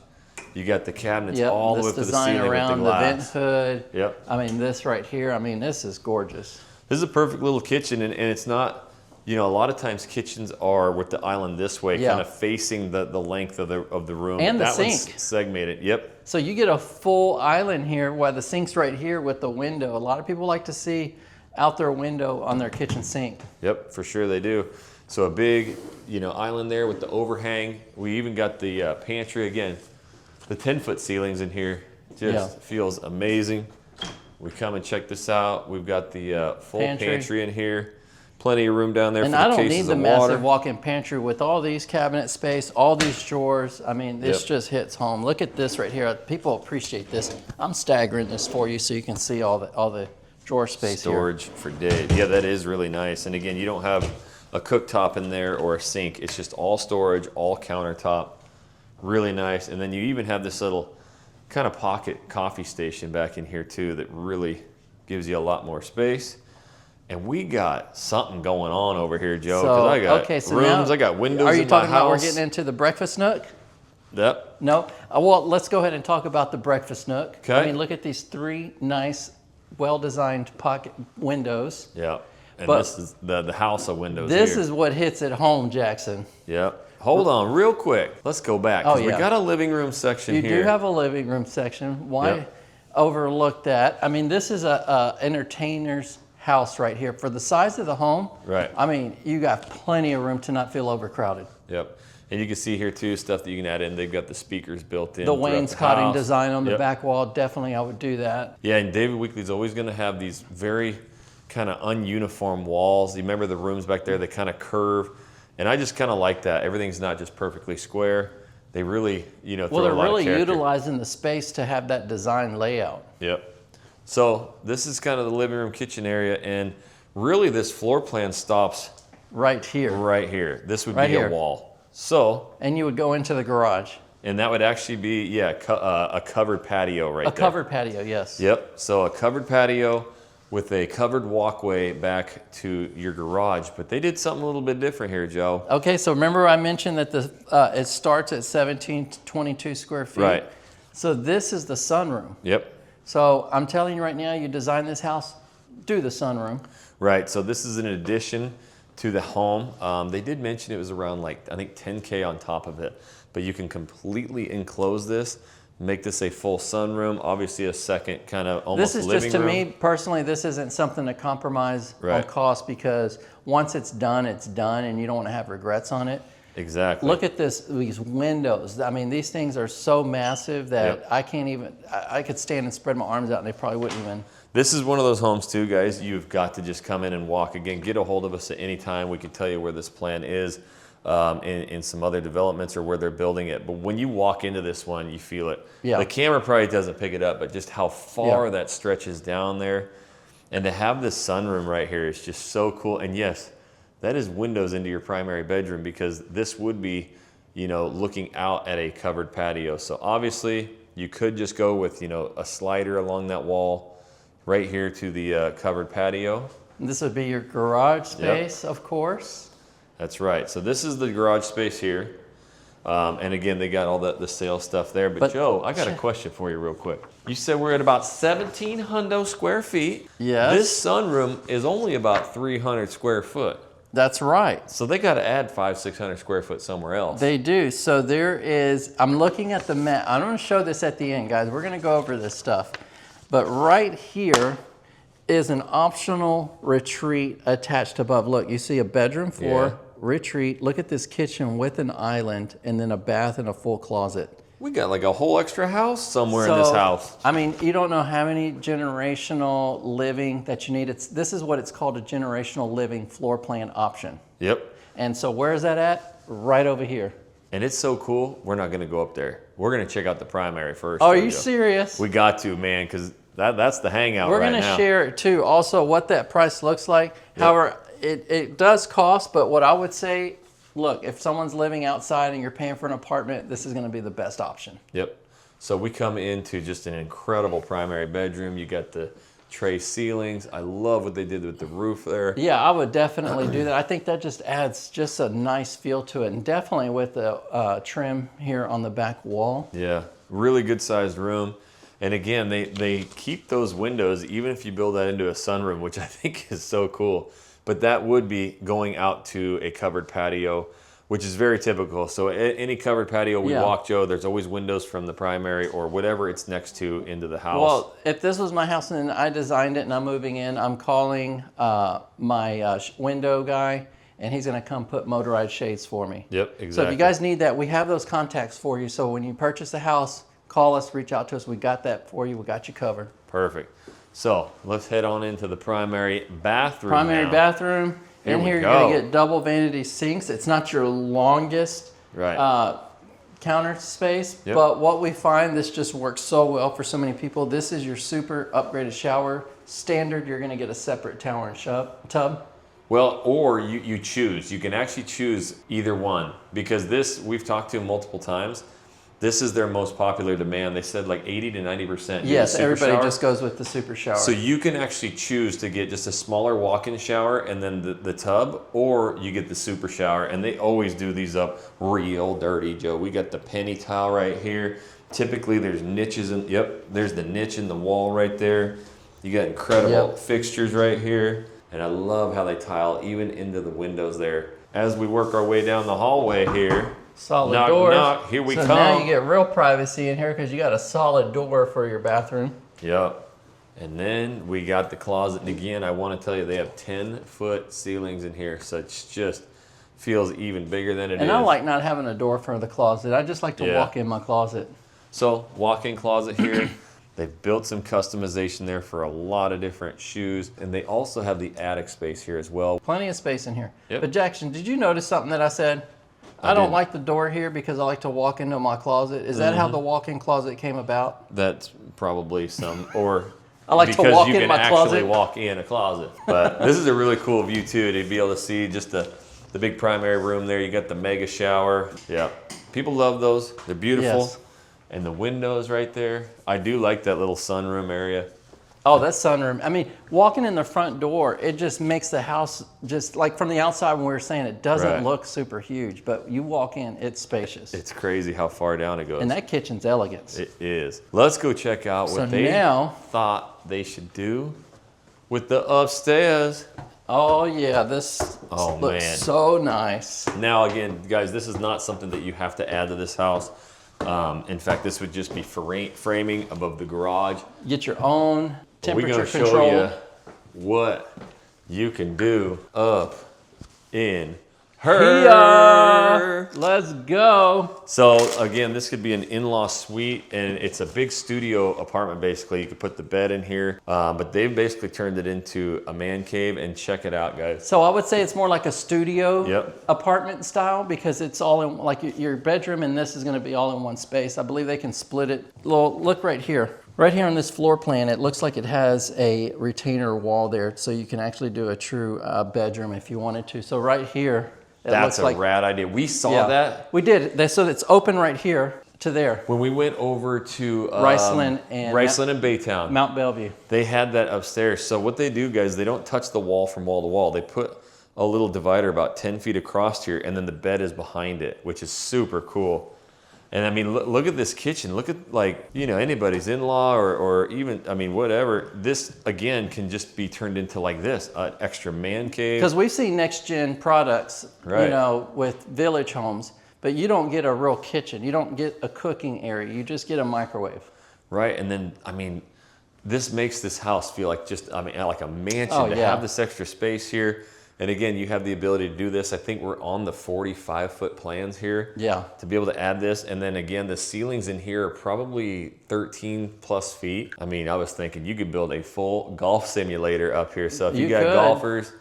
[SPEAKER 1] You got the cabinets all the way up to the ceiling with the
[SPEAKER 2] design around the vent
[SPEAKER 1] glass.
[SPEAKER 2] hood.
[SPEAKER 1] Yep.
[SPEAKER 2] I mean, this right here, I mean, this is gorgeous.
[SPEAKER 1] This is a perfect little kitchen, and it's not, you know, a lot of times kitchens are with the island this way, kind of facing the length of the room.
[SPEAKER 2] And the
[SPEAKER 1] that
[SPEAKER 2] sink.
[SPEAKER 1] One's segmented, yep.
[SPEAKER 2] So you get a full island here while the sink's right here with the window. A lot of people like to see out their window on their kitchen sink.
[SPEAKER 1] Yep, for sure they do. So a big, you know, island there with the overhang. We even got the pantry again. The 10-foot ceilings in here just feels amazing. We come and check this out. We've got the full pantry in here. Plenty of room down there
[SPEAKER 2] and
[SPEAKER 1] for the cases of water.
[SPEAKER 2] And I don't need the massive walk-in pantry with all these cabinet space, all these drawers. I mean, this just hits home. Look at this right here. People appreciate this. I'm staggering this for you so you can see all the drawer space
[SPEAKER 1] Storage for days. Yeah, that is really nice. And again, you don't have a cooktop in there or a sink. It's just all storage, all countertop. Really nice. And then you even have this little kind of pocket coffee station back in here too that really gives you a lot more space. And we got something going on over here, Joe.
[SPEAKER 2] So,
[SPEAKER 1] I got
[SPEAKER 2] so
[SPEAKER 1] rooms,
[SPEAKER 2] now,
[SPEAKER 1] I got windows in my house.
[SPEAKER 2] Are you talking about we're getting into the breakfast nook?
[SPEAKER 1] Yep.
[SPEAKER 2] No? Well, let's go ahead and talk about the breakfast nook.
[SPEAKER 1] Okay.
[SPEAKER 2] I mean, look at these 3 nice, well-designed pocket windows.
[SPEAKER 1] Yeah. And
[SPEAKER 2] But
[SPEAKER 1] this is the house of windows
[SPEAKER 2] This
[SPEAKER 1] here.
[SPEAKER 2] is what hits at home, Jackson.
[SPEAKER 1] Yep. Hold on real quick. Let's go back. We got a living room section
[SPEAKER 2] You
[SPEAKER 1] here.
[SPEAKER 2] do have a living room section. Why overlook that? I mean, this is a entertainer's house right here. For the size of the home, I mean, you got plenty of room to not feel overcrowded.
[SPEAKER 1] Yep. And you can see here too, stuff that you can add in. They've got the speakers built in.
[SPEAKER 2] The wainscoting design on the back wall, definitely I would do that.
[SPEAKER 1] Yeah, and David Weekley's always going to have these very kind of ununiform walls. You remember the rooms back there, they kind of curve. And I just kind of like that. Everything's not just perfectly square. They really, you know, throw a lot of character.
[SPEAKER 2] Well, they're really utilizing the space to have that design layout.
[SPEAKER 1] Yep. So this is kind of the living room kitchen area, and really this floor plan stops
[SPEAKER 2] right here.
[SPEAKER 1] Right here. This would
[SPEAKER 2] Right
[SPEAKER 1] be
[SPEAKER 2] here.
[SPEAKER 1] a wall. So,
[SPEAKER 2] And you would go into the garage.
[SPEAKER 1] and that would actually be, yeah, a covered patio right there.
[SPEAKER 2] A covered patio, yes.
[SPEAKER 1] Yep. So a covered patio with a covered walkway back to your garage. But they did something a little bit different here, Joe.
[SPEAKER 2] Okay, so remember I mentioned that it starts at 1722 square feet.
[SPEAKER 1] Right.
[SPEAKER 2] So this is the sunroom.
[SPEAKER 1] Yep.
[SPEAKER 2] So I'm telling you right now, you design this house, do the sunroom.
[SPEAKER 1] Right. So this is an addition to the home. They did mention it was around like, I think 10K on top of it. But you can completely enclose this, make this a full sunroom, obviously a second kind of almost
[SPEAKER 2] This is
[SPEAKER 1] living
[SPEAKER 2] just, to
[SPEAKER 1] room.
[SPEAKER 2] me, personally, this isn't something to compromise on
[SPEAKER 1] Right.
[SPEAKER 2] cost, because once it's done, and you don't want to have regrets on it.
[SPEAKER 1] Exactly.
[SPEAKER 2] Look at these windows. I mean, these things are so massive that
[SPEAKER 1] Yep.
[SPEAKER 2] I can't even, I could stand and spread my arms out and they probably wouldn't even.
[SPEAKER 1] This is one of those homes too, guys. You've got to just come in and walk. Again, get a hold of us at any time. We can tell you where this plan is in some other developments or where they're building it. But when you walk into this one, you feel it.
[SPEAKER 2] Yeah.
[SPEAKER 1] The camera probably doesn't pick it up, but just how far
[SPEAKER 2] Yeah.
[SPEAKER 1] that stretches down there. And to have this sunroom right here is just so cool. And yes, that is windows into your primary bedroom, because this would be, you know, looking out at a covered patio. So obviously you could just go with, you know, a slider along that wall right here to the covered patio.
[SPEAKER 2] This would be your garage space, of course.
[SPEAKER 1] That's right. So this is the garage space here. And again, they got all the sales stuff there. But Joe, I got a question for you real quick. You said we're at about 1,700 square feet.
[SPEAKER 2] Yes.
[SPEAKER 1] This sunroom is only about 300 square foot.
[SPEAKER 2] That's right.
[SPEAKER 1] So they got to add 500-600 square foot somewhere else.
[SPEAKER 2] They do. So there is, I'm looking at the map. I'm going to show this at the end, guys. We're going to go over this stuff. But right here is an optional retreat attached above. Look, you see a bedroom for retreat. Look at this kitchen with an island, and then a bath and a full closet.
[SPEAKER 1] We got like a whole extra house somewhere in this house.
[SPEAKER 2] I mean, you don't know how many generational living that you need. This is what it's called, a generational living floor plan option.
[SPEAKER 1] Yep.
[SPEAKER 2] And so where is that at? Right over here.
[SPEAKER 1] And it's so cool, we're not going to go up there. We're going to check out the primary first.
[SPEAKER 2] Oh, are
[SPEAKER 1] though,
[SPEAKER 2] you
[SPEAKER 1] Joe.
[SPEAKER 2] serious?
[SPEAKER 1] We got to, man, because that's the hangout
[SPEAKER 2] We're
[SPEAKER 1] right
[SPEAKER 2] going
[SPEAKER 1] now.
[SPEAKER 2] to share it too. Also, what that price looks like. However, it does cost, but what I would say, look, if someone's living outside and you're paying for an apartment, this is going to be the best option.
[SPEAKER 1] Yep. So we come into just an incredible primary bedroom. You got the tray ceilings. I love what they did with the roof there.
[SPEAKER 2] Yeah, I would definitely do that. I think that just adds just a nice feel to it, and definitely with the trim here on the back wall.
[SPEAKER 1] Yeah, really good sized room. And again, they keep those windows, even if you build that into a sunroom, which I think is so cool. But that would be going out to a covered patio, which is very typical. So any covered patio we walk, Joe, there's always windows from the primary or whatever it's next to into the house.
[SPEAKER 2] Well, if this was my house and I designed it and I'm moving in, I'm calling my window guy, and he's going to come put motorized shades for me.
[SPEAKER 1] Yep, exactly.
[SPEAKER 2] So if you guys need that, we have those contacts for you. So when you purchase the house, call us, reach out to us. We got that for you. We got you covered.
[SPEAKER 1] Perfect. So let's head on into the primary bathroom.
[SPEAKER 2] Primary
[SPEAKER 1] now.
[SPEAKER 2] bathroom.
[SPEAKER 1] Here
[SPEAKER 2] In
[SPEAKER 1] we
[SPEAKER 2] here,
[SPEAKER 1] go.
[SPEAKER 2] you're going to get double vanity sinks. It's not your longest counter space, but what we find, this just works so well for so many people. This is your super upgraded shower. Standard, you're going to get a separate tower and tub.
[SPEAKER 1] Well, or you choose. You can actually choose either one, because this, we've talked to them multiple times. This is their most popular demand. They said like 80 to 90%.
[SPEAKER 2] Yes, everybody
[SPEAKER 1] shower.
[SPEAKER 2] just goes with the super shower.
[SPEAKER 1] So you can actually choose to get just a smaller walk-in shower and then the tub, or you get the super shower. And they always do these up real dirty, Joe. We got the penny tile right here. Typically there's niches in, there's the niche in the wall right there. You got incredible fixtures right here. And I love how they tile even into the windows there. As we work our way down the hallway here,
[SPEAKER 2] solid
[SPEAKER 1] knock,
[SPEAKER 2] doors.
[SPEAKER 1] knock, here we
[SPEAKER 2] so
[SPEAKER 1] come.
[SPEAKER 2] now you get real privacy in here because you got a solid door for your bathroom.
[SPEAKER 1] Yep. And then we got the closet. And again, I want to tell you, they have 10-foot ceilings in here. So it just feels even bigger than it is.
[SPEAKER 2] And I like not having a door for the closet. I just like to walk in my closet.
[SPEAKER 1] So walk-in closet here. They've built some customization there for a lot of different shoes. And they also have the attic space here as well.
[SPEAKER 2] Plenty of space in here.
[SPEAKER 1] Yep.
[SPEAKER 2] But Jackson, did you notice something that I said? I don't like the door here because I like to walk into my closet. Is that how the walk-in closet came about?
[SPEAKER 1] That's probably some, or
[SPEAKER 2] I like to
[SPEAKER 1] because
[SPEAKER 2] walk
[SPEAKER 1] you
[SPEAKER 2] in
[SPEAKER 1] can
[SPEAKER 2] my
[SPEAKER 1] actually
[SPEAKER 2] closet.
[SPEAKER 1] walk in a closet. But this is a really cool view too, to be able to see just the big primary room there. You got the mega shower. Yeah, people love those. They're beautiful.
[SPEAKER 2] Yes.
[SPEAKER 1] And the windows right there. I do like that little sunroom area.
[SPEAKER 2] Oh, that sunroom. I mean, walking in the front door, it just makes the house, just like from the outside when we were saying, it doesn't
[SPEAKER 1] Right.
[SPEAKER 2] look super huge, but you walk in, it's spacious.
[SPEAKER 1] It's crazy how far down it goes.
[SPEAKER 2] And that kitchen's elegance.
[SPEAKER 1] It is. Let's go check out what
[SPEAKER 2] So
[SPEAKER 1] they
[SPEAKER 2] now-
[SPEAKER 1] thought they should do with the upstairs.
[SPEAKER 2] Oh yeah, this
[SPEAKER 1] Oh,
[SPEAKER 2] looks
[SPEAKER 1] man.
[SPEAKER 2] so nice.
[SPEAKER 1] Now again, guys, this is not something that you have to add to this house. In fact, this would just be framing above the garage.
[SPEAKER 2] Get your own
[SPEAKER 1] But we're
[SPEAKER 2] temperature
[SPEAKER 1] gonna
[SPEAKER 2] control.
[SPEAKER 1] show you what you can do up in her.
[SPEAKER 2] Here. Let's go.
[SPEAKER 1] So again, this could be an in-law suite, and it's a big studio apartment basically. You could put the bed in here, but they've basically turned it into a man cave, and check it out, guys.
[SPEAKER 2] So I would say it's more like a studio
[SPEAKER 1] Yep.
[SPEAKER 2] apartment style, because it's all in, like your bedroom and this is gonna be all in one space. I believe they can split it. Look right here. Right here on this floor plan, it looks like it has a retainer wall there, so you can actually do a true bedroom if you wanted to. So right here, it
[SPEAKER 1] That's
[SPEAKER 2] looks
[SPEAKER 1] a
[SPEAKER 2] like,
[SPEAKER 1] rad idea. We saw
[SPEAKER 2] yeah,
[SPEAKER 1] that
[SPEAKER 2] we did. So it's open right here to there.
[SPEAKER 1] when we went over to
[SPEAKER 2] Riceland and
[SPEAKER 1] Baytown.
[SPEAKER 2] Mount Bellevue.
[SPEAKER 1] They had that upstairs. So what they do, guys, they don't touch the wall from wall to wall. They put a little divider about 10 feet across here, and then the bed is behind it, which is super cool. And I mean, look at this kitchen. Look at, like, you know, anybody's in-law or even, I mean, whatever. This, again, can just be turned into like this, an extra man cave.
[SPEAKER 2] Because we've seen next gen products,
[SPEAKER 1] Right.
[SPEAKER 2] you know, with village homes, but you don't get a real kitchen. You don't get a cooking area. You just get a microwave.
[SPEAKER 1] Right, and then, I mean, this makes this house feel like just, I mean, like a mansion
[SPEAKER 2] Oh,
[SPEAKER 1] to
[SPEAKER 2] yeah.
[SPEAKER 1] have this extra space here. And again, you have the ability to do this. I think we're on the 45-foot plans here.
[SPEAKER 2] Yeah.
[SPEAKER 1] To be able to add this. And then again, the ceilings in here are probably 13 plus feet. I mean, I was thinking you could build a full golf simulator up here. So if you got
[SPEAKER 2] could.
[SPEAKER 1] golfers,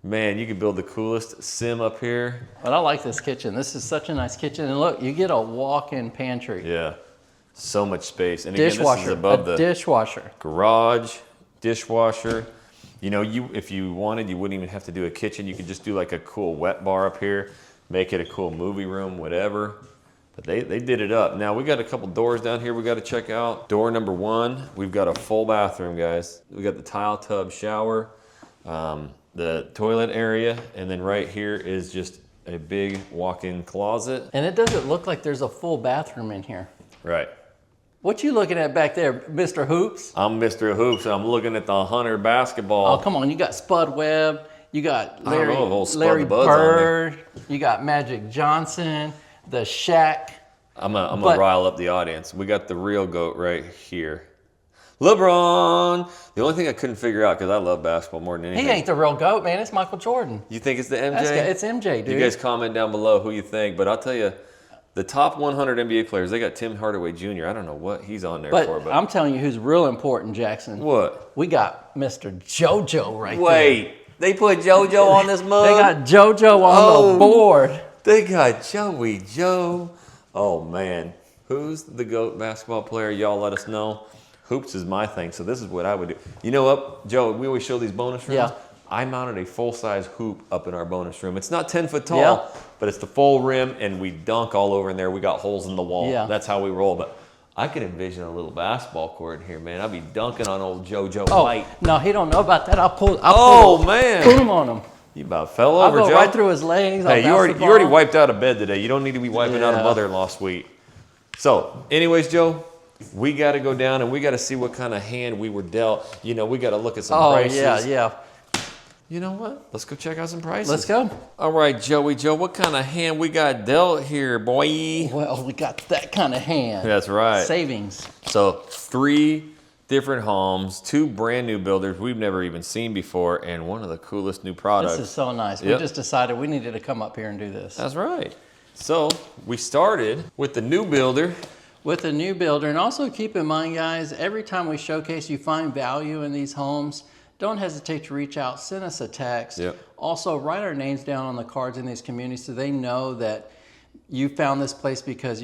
[SPEAKER 1] man, you could build the coolest sim up here.
[SPEAKER 2] But I like this kitchen. This is such a nice kitchen. And look, you get a walk-in pantry.
[SPEAKER 1] Yeah, so much space. And again, this is
[SPEAKER 2] Dishwasher,
[SPEAKER 1] above
[SPEAKER 2] a
[SPEAKER 1] the
[SPEAKER 2] dishwasher.
[SPEAKER 1] garage, dishwasher. You know, if you wanted, you wouldn't even have to do a kitchen. You could just do like a cool wet bar up here, make it a cool movie room, whatever. But they did it up. Now we got a couple doors down here we got to check out. Door number 1, we've got a full bathroom, guys. We got the tile tub shower, the toilet area, and then right here is just a big walk-in closet.
[SPEAKER 2] And it doesn't look like there's a full bathroom in here.
[SPEAKER 1] Right.
[SPEAKER 2] What you looking at back there, Mr. Hoops?
[SPEAKER 1] I'm Mr. Hoops, and I'm looking at the Hunter basketball.
[SPEAKER 2] Oh, come on. You got Spud Webb. You got
[SPEAKER 1] I don't
[SPEAKER 2] Larry,
[SPEAKER 1] know if old Spud
[SPEAKER 2] Larry
[SPEAKER 1] the Bud's on there.
[SPEAKER 2] Bird. You got Magic Johnson, the Shaq.
[SPEAKER 1] I'm gonna
[SPEAKER 2] But-
[SPEAKER 1] rile up the audience. We got the real GOAT right here. LeBron. The only thing I couldn't figure out, because I love basketball more than anything.
[SPEAKER 2] He ain't the real GOAT, man. It's Michael Jordan.
[SPEAKER 1] You think it's the MJ?
[SPEAKER 2] It's MJ, dude.
[SPEAKER 1] You guys comment down below who you think, but I'll tell you, the top 100 NBA players, they got Tim Hardaway Jr. I don't know what he's on there for, but
[SPEAKER 2] I'm telling you who's real important, Jackson.
[SPEAKER 1] what?
[SPEAKER 2] We got Mr. JoJo right there.
[SPEAKER 1] Wait, they put JoJo on this mug?
[SPEAKER 2] They got JoJo on the board.
[SPEAKER 1] They got Joey Joe. Oh, man. Who's the GOAT basketball player? Y'all let us know. Hoops is my thing, so this is what I would do. You know what, Joe, we always show these bonus rooms.
[SPEAKER 2] Yeah.
[SPEAKER 1] I mounted a full-size hoop up in our bonus room. It's not 10 foot tall,
[SPEAKER 2] Yeah.
[SPEAKER 1] but it's the full rim, and we dunk all over in there. We got holes in the wall.
[SPEAKER 2] Yeah.
[SPEAKER 1] That's how we roll. But I could envision a little basketball court in here, man. I'd be dunking on old JoJo
[SPEAKER 2] Oh,
[SPEAKER 1] White.
[SPEAKER 2] no, he don't know about that. I'll pull
[SPEAKER 1] Man.
[SPEAKER 2] him on him.
[SPEAKER 1] You about fell
[SPEAKER 2] I'll
[SPEAKER 1] over,
[SPEAKER 2] go
[SPEAKER 1] Joe.
[SPEAKER 2] right through his legs. I'll
[SPEAKER 1] Hey, you
[SPEAKER 2] bounce
[SPEAKER 1] already
[SPEAKER 2] the
[SPEAKER 1] you already
[SPEAKER 2] ball.
[SPEAKER 1] wiped out of bed today. You don't need to be wiping out a
[SPEAKER 2] Yeah.
[SPEAKER 1] mother-in-law suite. So, anyways, Joe, we got to go down and we got to see what kind of hand we were dealt. You know, we got to look at some
[SPEAKER 2] Oh,
[SPEAKER 1] prices.
[SPEAKER 2] yeah.
[SPEAKER 1] You know what? Let's go check out some prices.
[SPEAKER 2] Let's go.
[SPEAKER 1] All right, Joey Joe, what kind of hand we got dealt here, boy?
[SPEAKER 2] Well, we got that kind of hand.
[SPEAKER 1] That's right.
[SPEAKER 2] Savings.
[SPEAKER 1] So 3 different homes, 2 brand new builders we've never even seen before, and one of the coolest new products.
[SPEAKER 2] This is so nice.
[SPEAKER 1] Yep.
[SPEAKER 2] We just decided we needed to come up here and do this.
[SPEAKER 1] That's right. So we started with the new builder.
[SPEAKER 2] With a new builder, and also keep in mind, guys, every time we showcase, you find value in these homes, don't hesitate to reach out, send us a text.
[SPEAKER 1] Yep.
[SPEAKER 2] Also, write our names down on the cards in these communities so they know that you found this place because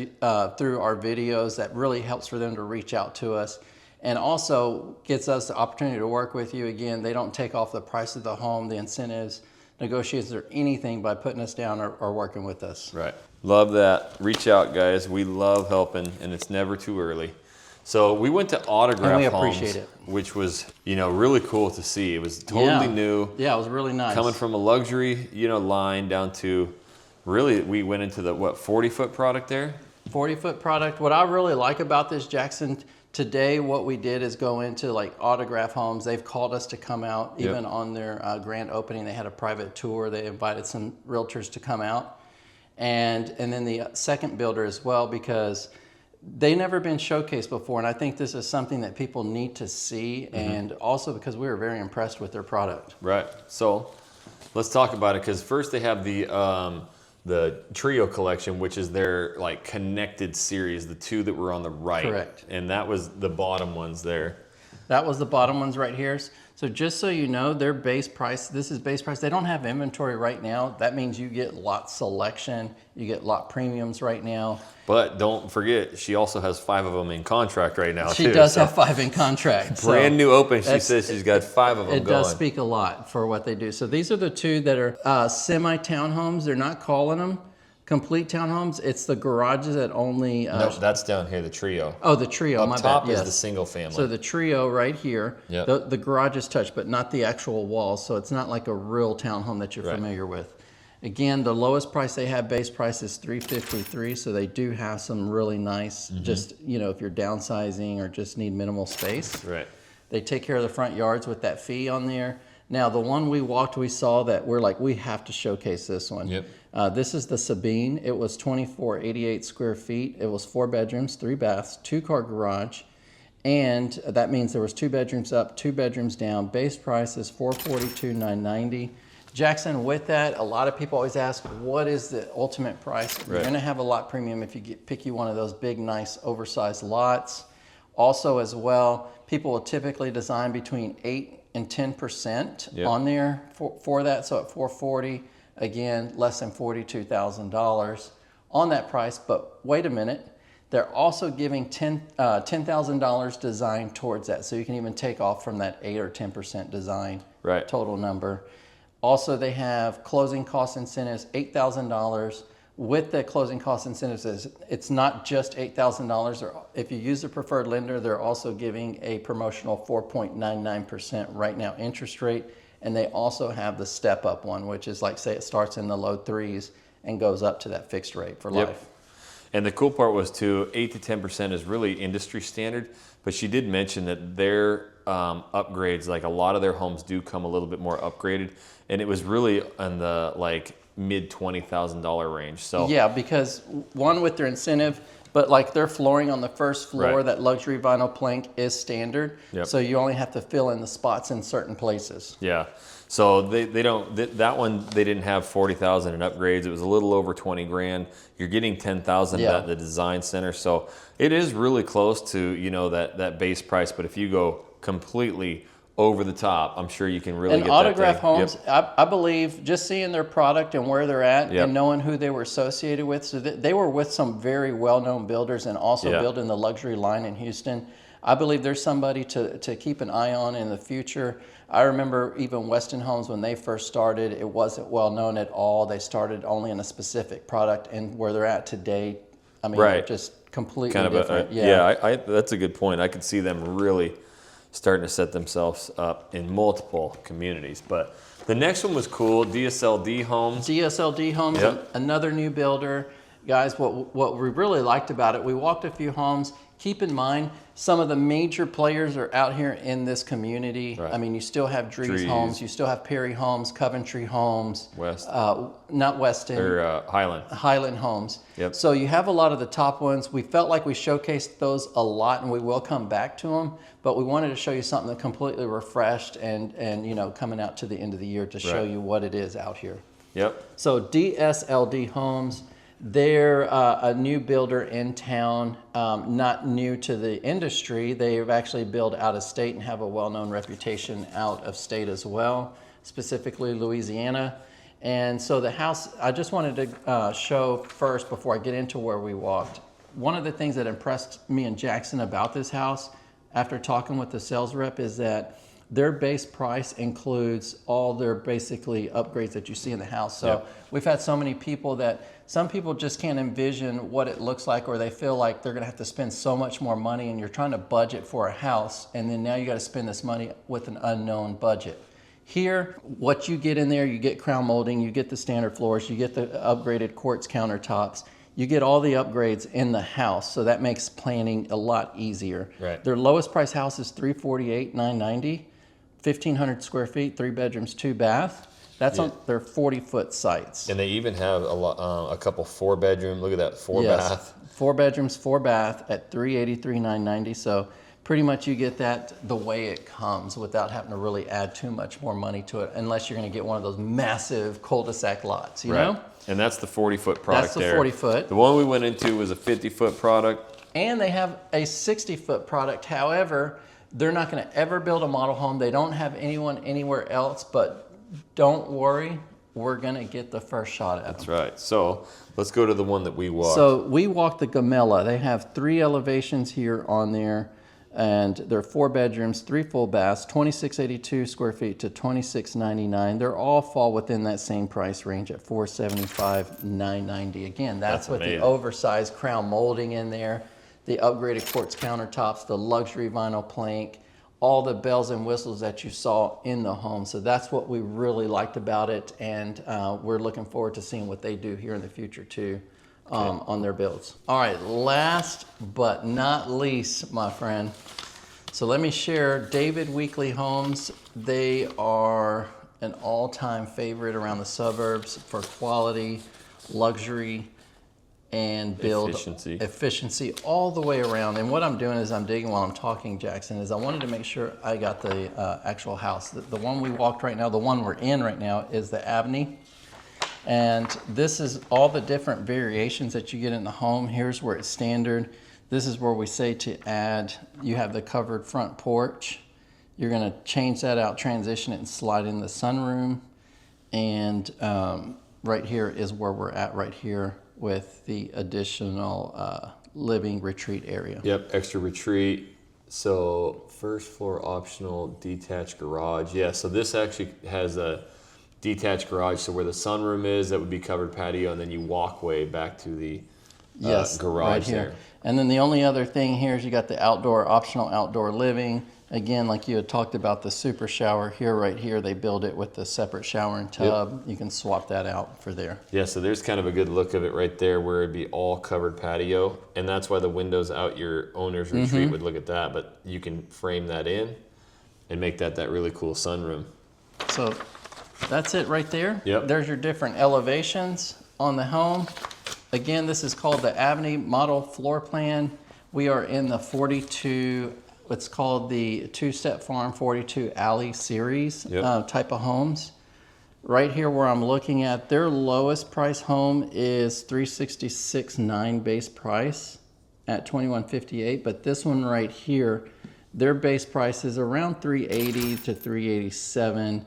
[SPEAKER 2] through our videos. That really helps for them to reach out to us. and also gets us the opportunity to work with you. Again, they don't take off the price of the home, the incentives, negotiations, or anything by putting us down or working with us.
[SPEAKER 1] Right. Love that. Reach out, guys. We love helping, and it's never too early. So we went to Autograph
[SPEAKER 2] And we
[SPEAKER 1] Homes,
[SPEAKER 2] appreciate it.
[SPEAKER 1] which was, you know, really cool to see. It was totally new.
[SPEAKER 2] Yeah, it was really nice.
[SPEAKER 1] Coming from a luxury, you know, line down to, really, we went into the, what, 40-foot product there?
[SPEAKER 2] 40-foot product. What I really like about this, Jackson, today what we did is go into like Autograph Homes. They've called us to come out, even on their grand opening. They had a private tour. They invited some realtors to come out. And then the second builder as well, because they never been showcased before. And I think this is something that people need to see. And also because we were very impressed with their product.
[SPEAKER 1] Right. So let's talk about it, because first they have the Trio collection, which is their like connected series, the two that were on the right.
[SPEAKER 2] Correct.
[SPEAKER 1] And that was the bottom ones there.
[SPEAKER 2] That was the bottom ones right here. So just so you know, their base price, this is base price. They don't have inventory right now. That means you get lot selection, you get lot premiums right now.
[SPEAKER 1] But don't forget, she also has 5 of them in contract right now,
[SPEAKER 2] She
[SPEAKER 1] too.
[SPEAKER 2] does have 5 in contract.
[SPEAKER 1] Brand new open, she says she's got 5 of them
[SPEAKER 2] It
[SPEAKER 1] going.
[SPEAKER 2] does speak a lot for what they do. So these are the two that are semi-townhomes. They're not calling them complete townhomes. It's the garages that only...
[SPEAKER 1] No, that's down here, the Trio.
[SPEAKER 2] Oh, the Trio,
[SPEAKER 1] Up
[SPEAKER 2] my
[SPEAKER 1] top
[SPEAKER 2] bad.
[SPEAKER 1] is
[SPEAKER 2] Yes.
[SPEAKER 1] the single family.
[SPEAKER 2] So the Trio right here,
[SPEAKER 1] Yep.
[SPEAKER 2] the garage is touched, but not the actual walls. So it's not like a real townhome that you're
[SPEAKER 1] Right.
[SPEAKER 2] familiar with. Again, the lowest price they have, base price, is $353. So they do have some really nice, just, you know, if you're downsizing or just need minimal space.
[SPEAKER 1] Right.
[SPEAKER 2] They take care of the front yards with that fee on there. Now, the one we walked, we saw that we're like, we have to showcase this one.
[SPEAKER 1] Yep.
[SPEAKER 2] This is the Sabine. It was 2488 square feet. It was 4 bedrooms, 3 baths, 2-car garage. And that means there was 2 bedrooms up, 2 bedrooms down. Base price is $442,990. Jackson, with that, a lot of people always ask, what is the ultimate price? You're
[SPEAKER 1] Right.
[SPEAKER 2] gonna have a lot premium if you pick you one of those big, nice, oversized lots. Also, as well, people will typically design between 8 and 10%
[SPEAKER 1] Yep.
[SPEAKER 2] on there for that. So at $440, again, less than $42,000 on that price. But wait a minute, they're also giving $10,000 design towards that. So you can even take off from that 8 or 10% design
[SPEAKER 1] Right.
[SPEAKER 2] total number. Also, they have closing cost incentives, $8,000. With the closing cost incentives, it's not just $8,000. If you use the preferred lender, they're also giving a promotional 4.99% right now interest rate. And they also have the step up one, which is like, say it starts in the low 3s and goes up to that fixed rate for
[SPEAKER 1] Yep.
[SPEAKER 2] life.
[SPEAKER 1] And the cool part was too, 8 to 10% is really industry standard, but she did mention that their upgrades, like a lot of their homes do come a little bit more upgraded, and it was really in the like mid $20,000 range. So
[SPEAKER 2] Yeah, because one, with their incentive, but like their flooring on the first floor,
[SPEAKER 1] Right.
[SPEAKER 2] that luxury vinyl plank is standard.
[SPEAKER 1] Yep.
[SPEAKER 2] So you only have to fill in the spots in certain places.
[SPEAKER 1] yeah, so they don't, that one, they didn't have 40,000 in upgrades. It was a little over 20 grand. You're getting 10,000
[SPEAKER 2] Yeah.
[SPEAKER 1] at the design center. So it is really close to, you know, that base price. But if you go completely over the top, I'm sure you can really
[SPEAKER 2] And
[SPEAKER 1] get
[SPEAKER 2] Autograph
[SPEAKER 1] that thing.
[SPEAKER 2] Homes,
[SPEAKER 1] Yep.
[SPEAKER 2] I believe, just seeing their product and where they're at
[SPEAKER 1] Yep.
[SPEAKER 2] and knowing who they were associated with, so they were with some very well-known builders and also
[SPEAKER 1] Yeah.
[SPEAKER 2] building the luxury line in Houston. I believe there's somebody to keep an eye on in the future. I remember even Weston Homes, when they first started, it wasn't well known at all. They started only in a specific product, and where they're at today, I mean,
[SPEAKER 1] Right.
[SPEAKER 2] they're just completely
[SPEAKER 1] Kind of
[SPEAKER 2] different.
[SPEAKER 1] I that's a good point. I could see them really starting to set themselves up in multiple communities. But the next one was cool, DSLD Homes.
[SPEAKER 2] DSLD Homes,
[SPEAKER 1] Yep.
[SPEAKER 2] another new builder. Guys, what we really liked about it, we walked a few homes. Keep in mind, some of the major players are out here in this community.
[SPEAKER 1] Right.
[SPEAKER 2] I mean, you still have Drees
[SPEAKER 1] Drees.
[SPEAKER 2] Homes, you still have Perry Homes, Coventry Homes,
[SPEAKER 1] West.
[SPEAKER 2] not Weston,
[SPEAKER 1] Or Highland.
[SPEAKER 2] Highland Homes.
[SPEAKER 1] Yep.
[SPEAKER 2] So you have a lot of the top ones. We felt like we showcased those a lot, and we will come back to them. But we wanted to show you something that completely refreshed and you know, coming out to the end of the year to show
[SPEAKER 1] Right.
[SPEAKER 2] you what it is out here.
[SPEAKER 1] Yep.
[SPEAKER 2] So DSLD Homes, they're a new builder in town, not new to the industry. They've actually built out of state and have a well-known reputation out of state as well, specifically Louisiana. And so the house, I just wanted to show first before I get into where we walked. One of the things that impressed me and Jackson about this house, after talking with the sales rep is that their base price includes all their basically upgrades that you see in the house. So
[SPEAKER 1] Yep.
[SPEAKER 2] we've had so many people that some people just can't envision what it looks like, or they feel like they're gonna have to spend so much more money, and you're trying to budget for a house, and then now you gotta spend this money with an unknown budget. Here, what you get in there, you get crown molding, you get the standard floors, you get the upgraded quartz countertops, you get all the upgrades in the house, so that makes planning a lot easier.
[SPEAKER 1] Right.
[SPEAKER 2] Their lowest price house is $348,990, 1,500 square feet, 3 bedrooms, 2 bath. That's on their 40-foot sites.
[SPEAKER 1] And they even have a couple 4-bedroom. Look at that, 4
[SPEAKER 2] Yes.
[SPEAKER 1] bath.
[SPEAKER 2] 4 bedrooms, 4 bath at $383,990. So pretty much you get that the way it comes without having to really add too much more money to it, unless you're going to get one of those massive cul-de-sac lots, you know?
[SPEAKER 1] And that's the 40-foot product.
[SPEAKER 2] That's the
[SPEAKER 1] there.
[SPEAKER 2] 40-foot.
[SPEAKER 1] The one we went into was a 50-foot product.
[SPEAKER 2] And they have a 60-foot product. However, they're not going to ever build a model home. They don't have anyone anywhere else, but don't worry, we're going to get the first shot at them.
[SPEAKER 1] That's right. So let's go to the one that we walked.
[SPEAKER 2] So we walked the Gamella. They have 3 elevations here on there, and they're 4 bedrooms, 3 full baths, 2,682 square feet to 2,699. They're all fall within that same price range at $475,990. Again, that's with
[SPEAKER 1] amazing.
[SPEAKER 2] the oversized crown molding in there, the upgraded quartz countertops, the luxury vinyl plank, all the bells and whistles that you saw in the home. So that's what we really liked about it, and we're looking forward to seeing what they do here in the future too on their builds. All right, last but not least, my friend. So let me share David Weekley Homes. They are an all-time favorite around the suburbs for quality, luxury, and build efficiency all the way around. And what I'm doing is I'm digging while I'm talking, Jackson, is I wanted to make sure I got the actual house. The one we walked right now, the one we're in right now, is the Avenue. And this is all the different variations that you get in the home. Here's where it's standard. This is where we say to add, you have the covered front porch. You're gonna change that out, transition it, and slide in the sunroom. And right here is where we're at right here with the additional living retreat area.
[SPEAKER 1] Yep, extra retreat. So first floor optional detached garage. Yeah, so this actually has a detached garage. So where the sunroom is, that would be covered patio, and then you walkway back to the garage
[SPEAKER 2] right here.
[SPEAKER 1] there.
[SPEAKER 2] And then the only other thing here is you got the optional outdoor living. Again, like you had talked about the super shower here, right here, they build it with the separate shower and tub. Yep. You can swap that out for there.
[SPEAKER 1] Yeah, so there's kind of a good look of it right there where it'd be all covered patio. And that's why the windows out your owner's retreat would look at that. But you can frame that in and make that really cool sunroom.
[SPEAKER 2] So that's it right there.
[SPEAKER 1] Yep.
[SPEAKER 2] There's your different elevations on the home. Again, this is called the Avenue Model Floor Plan. We are in the 42, it's called the Two-Step Farm 42 Alley series type of homes. Right here where I'm looking at, their lowest price home is $366,900 base price at $2,158, but this one right here, their base price is around $380 to $387.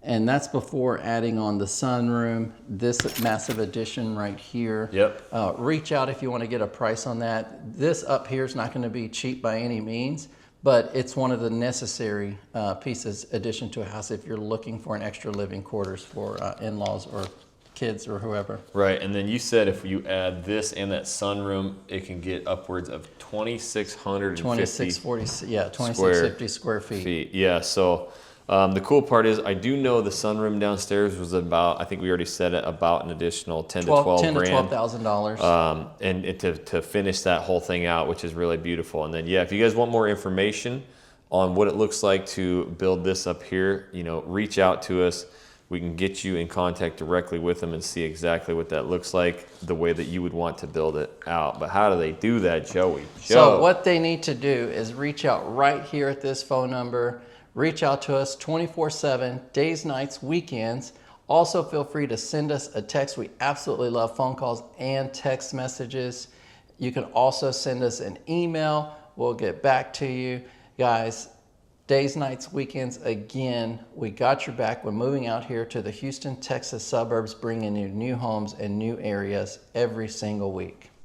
[SPEAKER 2] And that's before adding on the sunroom, this massive addition right here.
[SPEAKER 1] Yep.
[SPEAKER 2] Reach out if you want to get a price on that. This up here is not going to be cheap by any means, but it's one of the necessary pieces addition to a house if you're looking for an extra living quarters for in-laws or kids or whoever.
[SPEAKER 1] Right, and then you said if you add this and that sunroom, it can get upwards of 2,650
[SPEAKER 2] square feet.
[SPEAKER 1] Yeah, so the cool part is I do know the sunroom downstairs was about, I think we already said it, about an additional $10,000 to $12,000. And to finish that whole thing out, which is really beautiful. And then, yeah, if you guys want more information on what it looks like to build this up here, you know, reach out to us. We can get you in contact directly with them and see exactly what that looks like, the way that you would want to build it out. But how do they do that, Joey?
[SPEAKER 2] So what they need to do is reach out right here at this phone number. Reach out to us 24/7, days, nights, weekends. Also feel free to send us a text. We absolutely love phone calls and text messages. You can also send us an email. We'll get back to you. Guys, days, nights, weekends, again, we got your back. We're moving out here to the Houston, Texas suburbs, bringing you new homes and new areas every single week.